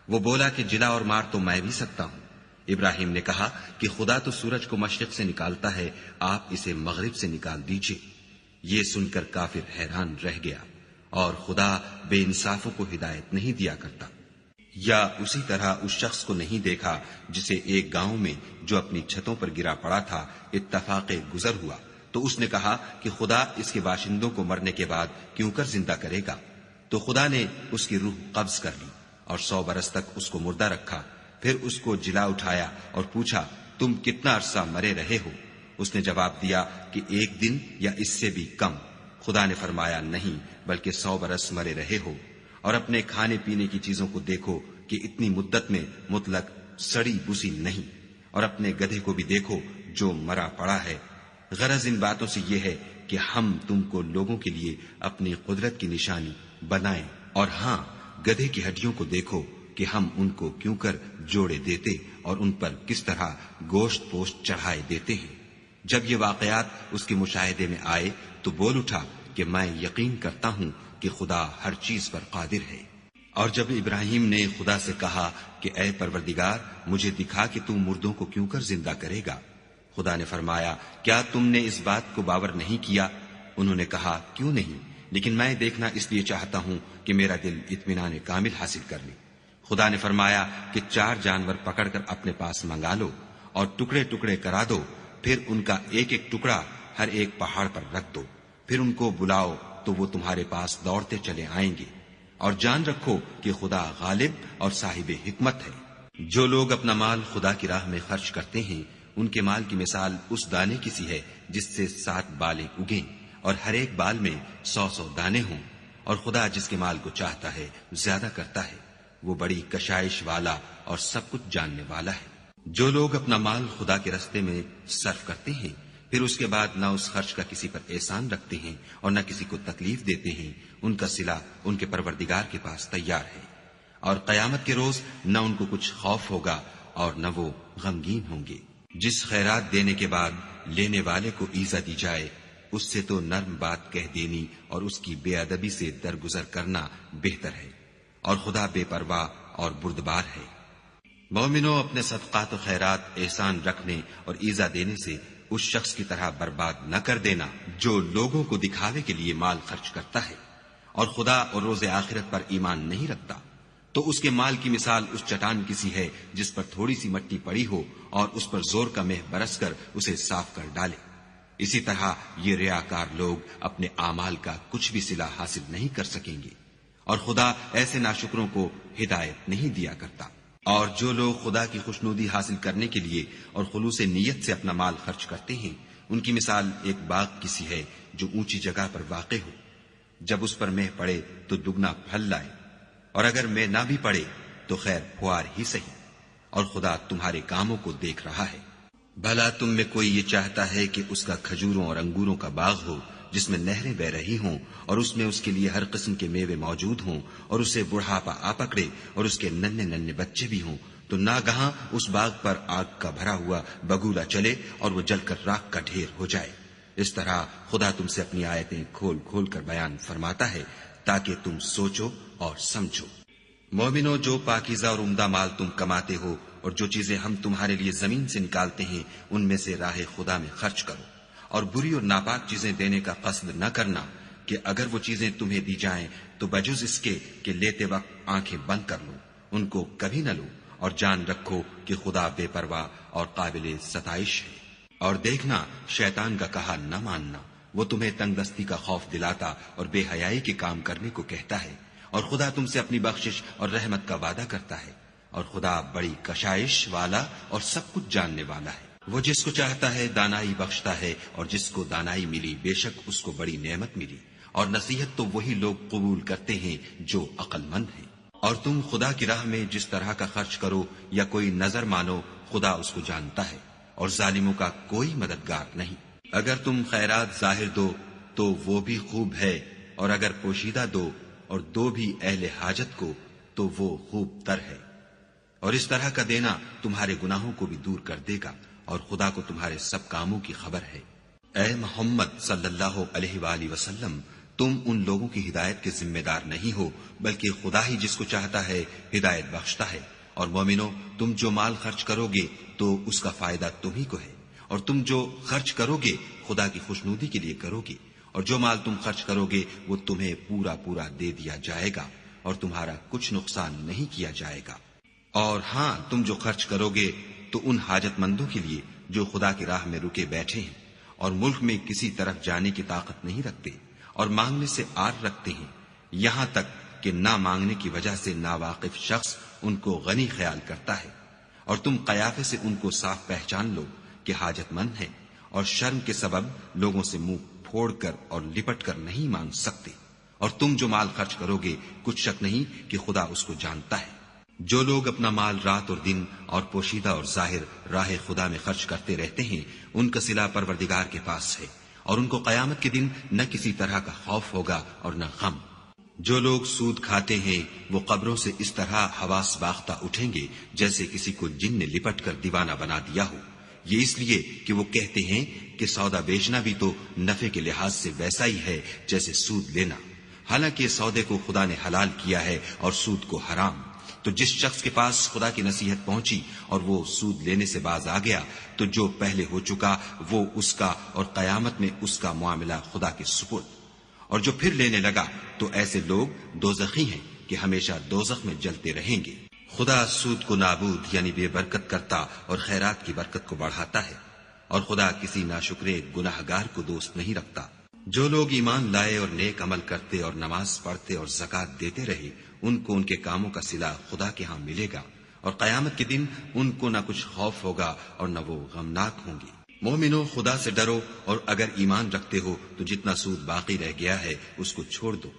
وہ بولا کہ جلا اور مار تو میں بھی سکتا ہوں. ابراہیم نے کہا کہ خدا تو سورج کو مشرق سے نکالتا ہے، آپ اسے مغرب سے نکال دیجئے. یہ سن کر کافر حیران رہ گیا. اور خدا بے انصافوں کو ہدایت نہیں دیا کرتا. یا اسی طرح اس شخص کو نہیں دیکھا جسے ایک گاؤں میں جو اپنی چھتوں پر گرا پڑا تھا اتفاق گزر ہوا تو اس نے کہا کہ خدا اس کے باشندوں کو مرنے کے بعد کیوں کر زندہ کرے گا. تو خدا نے اس کی روح قبض کر لی اور 100 برس تک اس کو مردہ رکھا. پھر اس کو جلا اٹھایا اور پوچھا تم کتنا عرصہ مرے رہے ہو؟ اس نے جواب دیا کہ 1 دن یا اس سے بھی کم. خدا نے فرمایا نہیں بلکہ 100 برس مرے رہے ہو. اور اپنے کھانے پینے کی چیزوں کو دیکھو کہ اتنی مدت میں مطلق سڑی بسی نہیں. اور اپنے گدھے کو بھی دیکھو جو مرا پڑا ہے. غرض ان باتوں سے یہ ہے کہ ہم تم کو لوگوں کے لیے اپنی قدرت کی نشانی بنائیں. اور ہاں گدھے کی ہڈیوں کو دیکھو کہ ہم ان کو کیوں کر جوڑے دیتے اور ان پر کس طرح گوشت پوشت چڑھائے دیتے ہیں. جب یہ واقعات اس کے مشاہدے میں آئے تو بول اٹھا کہ میں یقین کرتا ہوں کہ خدا ہر چیز پر قادر ہے. اور جب ابراہیم نے خدا سے کہا کہ اے پروردگار مجھے دکھا کہ تم مردوں کو کیوں کر زندہ کرے گا، خدا نے فرمایا کیا تم نے اس بات کو باور نہیں کیا؟ انہوں نے کہا کیوں نہیں، لیکن میں دیکھنا اس لیے چاہتا ہوں کہ میرا دل اطمینان کامل حاصل کر لے. خدا نے فرمایا کہ 4 جانور پکڑ کر اپنے پاس منگا لو اور ٹکڑے ٹکڑے کرا دو. پھر ان کا ایک ایک ٹکڑا ہر ایک پہاڑ پر رکھ دو. پھر ان کو بلاؤ تو وہ تمہارے پاس دوڑتے چلے آئیں گے. اور جان رکھو کہ خدا غالب اور صاحب حکمت ہے. جو لوگ اپنا مال خدا کی راہ میں خرچ کرتے ہیں ان کے مال کی مثال اس دانے کی سی ہے جس سے 7 بالیں اگیں اور ہر ایک بال میں 100 دانے ہوں. اور خدا جس کے مال کو چاہتا ہے زیادہ کرتا ہے، وہ بڑی کشائش والا اور سب کچھ جاننے والا ہے. جو لوگ اپنا مال خدا کے راستے میں صرف کرتے ہیں پھر اس کے بعد نہ اس خرچ کا کسی پر احسان رکھتے ہیں اور نہ کسی کو تکلیف دیتے ہیں، ان کا صلہ ان کے پروردگار کے پاس تیار ہے. اور قیامت کے روز نہ ان کو کچھ خوف ہوگا اور نہ وہ غمگین ہوں گے. جس خیرات دینے کے بعد لینے والے کو ایزا دی جائے اس سے تو نرم بات کہہ دینی اور اس کی بے ادبی سے درگزر کرنا بہتر ہے. اور خدا بے پرواہ اور بردبار ہے. مومنوں اپنے صدقات و خیرات احسان رکھنے اور ایزا دینے سے اس شخص کی طرح برباد نہ کر دینا جو لوگوں کو دکھاوے کے لیے مال خرچ کرتا ہے اور خدا اور روز آخرت پر ایمان نہیں رکھتا. تو اس کے مال کی مثال اس چٹان کی سی ہے جس پر تھوڑی سی مٹی پڑی ہو اور اس پر زور کا مہ برس کر اسے صاف کر ڈالے. اسی طرح یہ ریاکار لوگ اپنے اعمال کا کچھ بھی صلہ حاصل نہیں کر سکیں گے اور خدا ایسے ناشکروں کو ہدایت نہیں دیا کرتا. اور جو لوگ خدا کی خوشنودی حاصل کرنے کے لیے اور خلوص نیت سے اپنا مال خرچ کرتے ہیں ان کی مثال ایک باغ کی سی ہے جو اونچی جگہ پر واقع ہو. جب اس پر مہ پڑے تو دگنا پھل لائے اور اگر مہ نہ بھی پڑے تو خیر پھوار ہی سہی. اور خدا تمہارے کاموں کو دیکھ رہا ہے. بھلا تم میں کوئی یہ چاہتا ہے کہ اس کا کھجوروں اور انگوروں کا باغ ہو جس میں نہریں بہ رہی ہوں اور اس میں اس کے لیے ہر قسم کے میوے موجود ہوں اور اسے بڑھاپا آ پکڑے اور اس کے ننھے ننھے بچے بھی ہوں تو ناگہاں اس باغ پر آگ کا بھرا ہوا بگولا چلے اور وہ جل کر راکھ کا ڈھیر ہو جائے. اس طرح خدا تم سے اپنی آیتیں کھول کھول کر بیان فرماتا ہے تاکہ تم سوچو اور سمجھو. مومنو جو پاکیزہ اور عمدہ مال تم کماتے ہو اور جو چیزیں ہم تمہارے لیے زمین سے نکالتے ہیں ان میں سے راہ خدا میں خرچ کرو. اور بری اور ناپاک چیزیں دینے کا قصد نہ کرنا کہ اگر وہ چیزیں تمہیں دی جائیں تو بجز اس کے کہ لیتے وقت آنکھیں بند کر لو، ان کو کبھی نہ لو. اور جان رکھو کہ خدا بے پرواہ اور قابل ستائش ہے. اور دیکھنا شیطان کا کہا نہ ماننا، وہ تمہیں تنگ دستی کا خوف دلاتا اور بے حیائی کے کام کرنے کو کہتا ہے. اور خدا تم سے اپنی بخشش اور رحمت کا وعدہ کرتا ہے. اور خدا بڑی کشائش والا اور سب کچھ جاننے والا ہے. وہ جس کو چاہتا ہے دانائی بخشتا ہے اور جس کو دانائی ملی بے شک اس کو بڑی نعمت ملی. اور نصیحت تو وہی لوگ قبول کرتے ہیں جو عقل مند ہیں. اور تم خدا کی راہ میں جس طرح کا خرچ کرو یا کوئی نظر مانو خدا اس کو جانتا ہے. اور ظالموں کا کوئی مددگار نہیں۔ اگر تم خیرات ظاہر دو تو وہ بھی خوب ہے، اور اگر پوشیدہ دو اور دو بھی اہل حاجت کو تو وہ خوب تر ہے، اور اس طرح کا دینا تمہارے گناہوں کو بھی دور کر دے گا، اور خدا کو تمہارے سب کاموں کی خبر ہے۔ اے محمد صلی اللہ علیہ وآلہ وسلم، تم ان لوگوں کی ہدایت کے ذمہ دار نہیں ہو، بلکہ خدا ہی جس کو چاہتا ہے ہدایت بخشتا ہے۔ اور مومنو، تم جو مال خرچ کرو گے تو اس کا فائدہ تمہیں کو ہے، اور تم جو خرچ کرو گے خدا کی خوشنودی کے لیے کرو گے، اور جو مال تم خرچ کرو گے وہ تمہیں پورا پورا دے دیا جائے گا، اور تمہارا کچھ نقصان نہیں کیا جائے گا۔ اور ہاں، تم جو خرچ کرو گے تو ان حاجت مندوں کے لیے جو خدا کی راہ میں رکے بیٹھے ہیں اور ملک میں کسی طرف جانے کی طاقت نہیں رکھتے اور مانگنے سے آر رکھتے ہیں، یہاں تک کہ نہ مانگنے کی وجہ سے ناواقف شخص ان کو غنی خیال کرتا ہے، اور تم قیافے سے ان کو صاف پہچان لو کہ حاجت مند ہیں، اور شرم کے سبب لوگوں سے منہ پھوڑ کر اور لپٹ کر نہیں مانگ سکتے۔ اور تم جو مال خرچ کرو گے کچھ شک نہیں کہ خدا اس کو جانتا ہے۔ جو لوگ اپنا مال رات اور دن اور پوشیدہ اور ظاہر راہ خدا میں خرچ کرتے رہتے ہیں، ان کا صلہ پروردگار کے پاس ہے، اور ان کو قیامت کے دن نہ کسی طرح کا خوف ہوگا اور نہ غم۔ جو لوگ سود کھاتے ہیں وہ قبروں سے اس طرح حواس باختہ اٹھیں گے جیسے کسی کو جن نے لپٹ کر دیوانہ بنا دیا ہو، یہ اس لیے کہ وہ کہتے ہیں کہ سودا بیچنا بھی تو نفع کے لحاظ سے ویسا ہی ہے جیسے سود لینا، حالانکہ سودے کو خدا نے حلال کیا ہے اور سود کو حرام۔ تو جس شخص کے پاس خدا کی نصیحت پہنچی اور وہ سود لینے سے باز آ گیا تو جو پہلے ہو چکا وہ اس کا، اور قیامت میں اس کا معاملہ خدا کے سپرد۔ اور جو پھر لینے لگا تو ایسے لوگ دوزخی ہیں کہ ہمیشہ دوزخ میں جلتے رہیں گے۔ خدا سود کو نابود یعنی بے برکت کرتا اور خیرات کی برکت کو بڑھاتا ہے، اور خدا کسی ناشکرے گناہگار کو دوست نہیں رکھتا۔ جو لوگ ایمان لائے اور نیک عمل کرتے اور نماز پڑھتے اور زکوٰۃ دیتے رہے، ان کو ان کے کاموں کا صلہ خدا کے ہاں ملے گا، اور قیامت کے دن ان کو نہ کچھ خوف ہوگا اور نہ وہ غمناک ہوں گے۔ مومنو، خدا سے ڈرو، اور اگر ایمان رکھتے ہو تو جتنا سود باقی رہ گیا ہے اس کو چھوڑ دو۔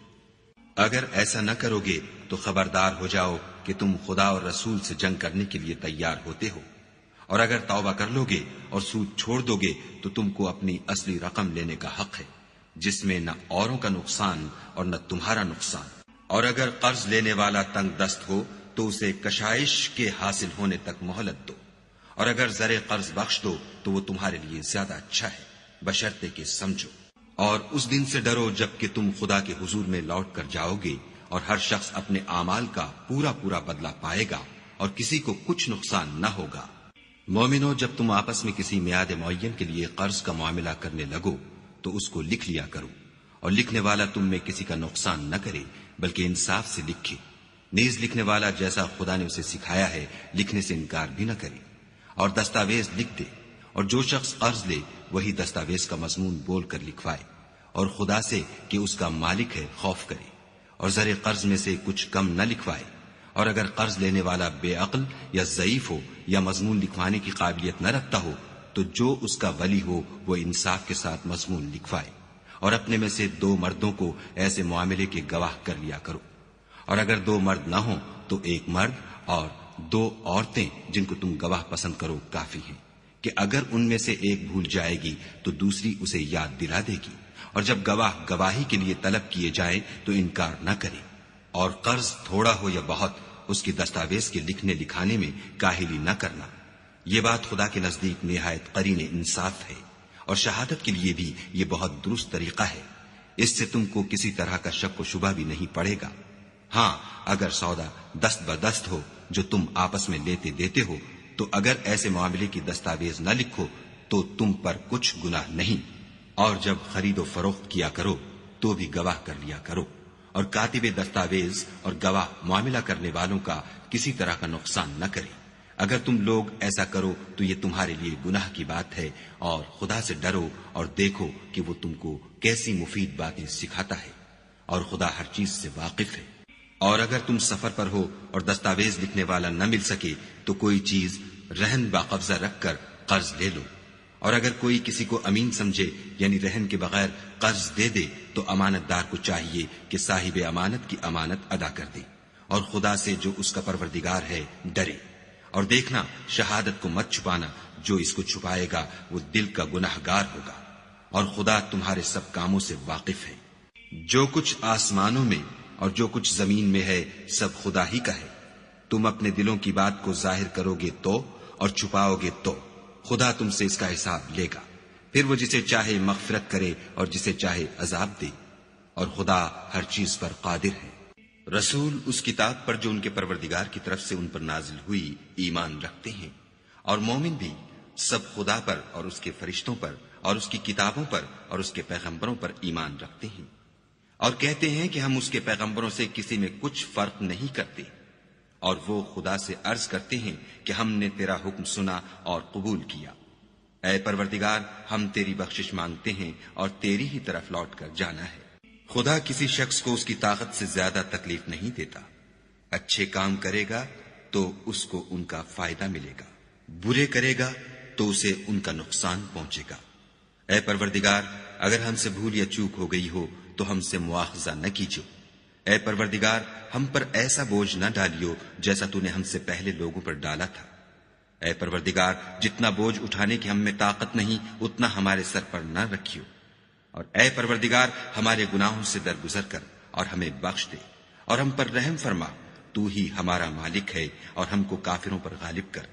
اگر ایسا نہ کرو گے تو خبردار ہو جاؤ کہ تم خدا اور رسول سے جنگ کرنے کے لیے تیار ہوتے ہو، اور اگر توبہ کر لو گے اور سود چھوڑ دو گے تو تم کو اپنی اصلی رقم لینے کا حق ہے، جس میں نہ اوروں کا نقصان اور نہ تمہارا نقصان۔ اور اگر قرض لینے والا تنگ دست ہو تو اسے کشائش کے حاصل ہونے تک مہلت دو، اور اگر زر قرض بخش دو تو وہ تمہارے لیے زیادہ اچھا ہے، بشرطے کہ سمجھو۔ اور اس دن سے ڈرو جب کہ تم خدا کے حضور میں لوٹ کر جاؤ گے، اور ہر شخص اپنے اعمال کا پورا پورا بدلہ پائے گا، اور کسی کو کچھ نقصان نہ ہوگا۔ مومنو، جب تم آپس میں کسی میعاد معین کے لیے قرض کا معاملہ کرنے لگو تو اس کو لکھ لیا کرو، اور لکھنے والا تم میں کسی کا نقصان نہ کرے بلکہ انصاف سے لکھے۔ نیز لکھنے والا جیسا خدا نے اسے سکھایا ہے لکھنے سے انکار بھی نہ کرے، اور دستاویز لکھ دے، اور جو شخص قرض لے وہی دستاویز کا مضمون بول کر لکھوائے، اور خدا سے کہ اس کا مالک ہے خوف کرے، اور زر قرض میں سے کچھ کم نہ لکھوائے۔ اور اگر قرض لینے والا بے عقل یا ضعیف ہو یا مضمون لکھوانے کی قابلیت نہ رکھتا ہو تو جو اس کا ولی ہو وہ انصاف کے ساتھ مضمون لکھوائے، اور اپنے میں سے 2 مردوں کو ایسے معاملے کے گواہ کر لیا کرو، اور اگر 2 مرد نہ ہوں تو 1 مرد اور 2 عورتیں جن کو تم گواہ پسند کرو کافی ہیں، کہ اگر ان میں سے ایک بھول جائے گی تو دوسری اسے یاد دلا دے گی، اور جب گواہ گواہی کے لیے طلب کیے جائیں تو انکار نہ کرے۔ اور قرض تھوڑا ہو یا بہت اس کی دستاویز کے لکھنے لکھانے میں کاہلی نہ کرنا، یہ بات خدا کے نزدیک نہایت قرین انصاف ہے، اور شہادت کے لیے بھی یہ بہت درست طریقہ ہے، اس سے تم کو کسی طرح کا شک و شبہ بھی نہیں پڑے گا۔ ہاں، اگر سودا دست بدست ہو جو تم آپس میں لیتے دیتے ہو تو اگر ایسے معاملے کی دستاویز نہ لکھو تو تم پر کچھ گناہ نہیں، اور جب خرید و فروخت کیا کرو تو بھی گواہ کر لیا کرو، اور کاتب دستاویز اور گواہ معاملہ کرنے والوں کا کسی طرح کا نقصان نہ کرے۔ اگر تم لوگ ایسا کرو تو یہ تمہارے لیے گناہ کی بات ہے، اور خدا سے ڈرو اور دیکھو کہ وہ تم کو کیسی مفید باتیں سکھاتا ہے، اور خدا ہر چیز سے واقف ہے۔ اور اگر تم سفر پر ہو اور دستاویز لکھنے والا نہ مل سکے تو کوئی چیز رہن باقبضہ رکھ کر قرض لے لو، اور اگر کوئی کسی کو امین سمجھے یعنی رہن کے بغیر قرض دے دے تو امانت دار کو چاہیے کہ صاحب امانت کی امانت ادا کر دے، اور خدا سے جو اس کا پروردگار ہے ڈرے۔ اور دیکھنا، شہادت کو مت چھپانا جو اس کو چھپائے گا وہ دل کا گنہگار ہوگا، اور خدا تمہارے سب کاموں سے واقف ہے۔ جو کچھ آسمانوں میں اور جو کچھ زمین میں ہے سب خدا ہی کا ہے۔ تم اپنے دلوں کی بات کو ظاہر کرو گے تو اور چھپاؤ گے تو خدا تم سے اس کا حساب لے گا، پھر وہ جسے چاہے مغفرت کرے اور جسے چاہے عذاب دے، اور خدا ہر چیز پر قادر ہے۔ رسول اس کتاب پر جو ان کے پروردگار کی طرف سے ان پر نازل ہوئی ایمان رکھتے ہیں، اور مومن بھی سب خدا پر اور اس کے فرشتوں پر اور اس کی کتابوں پر اور اس کے پیغمبروں پر ایمان رکھتے ہیں، اور کہتے ہیں کہ ہم اس کے پیغمبروں سے کسی میں کچھ فرق نہیں کرتے، اور وہ خدا سے عرض کرتے ہیں کہ ہم نے تیرا حکم سنا اور قبول کیا۔ اے پروردگار، ہم تیری بخشش مانگتے ہیں اور تیری ہی طرف لوٹ کر جانا ہے۔ خدا کسی شخص کو اس کی طاقت سے زیادہ تکلیف نہیں دیتا۔ اچھے کام کرے گا تو اس کو ان کا فائدہ ملے گا، برے کرے گا تو اسے ان کا نقصان پہنچے گا۔ اے پروردگار، اگر ہم سے بھول یا چوک ہو گئی ہو تو ہم سے مواخذہ نہ کیجو۔ اے پروردگار، ہم پر ایسا بوجھ نہ ڈالیو جیسا تو نے ہم سے پہلے لوگوں پر ڈالا تھا۔ اے پروردگار، جتنا بوجھ اٹھانے کی ہم میں طاقت نہیں اتنا ہمارے سر پر نہ رکھیو، اور اے پروردگار ہمارے گناہوں سے درگزر کر اور ہمیں بخش دے اور ہم پر رحم فرما، تو ہی ہمارا مالک ہے اور ہم کو کافروں پر غالب کر۔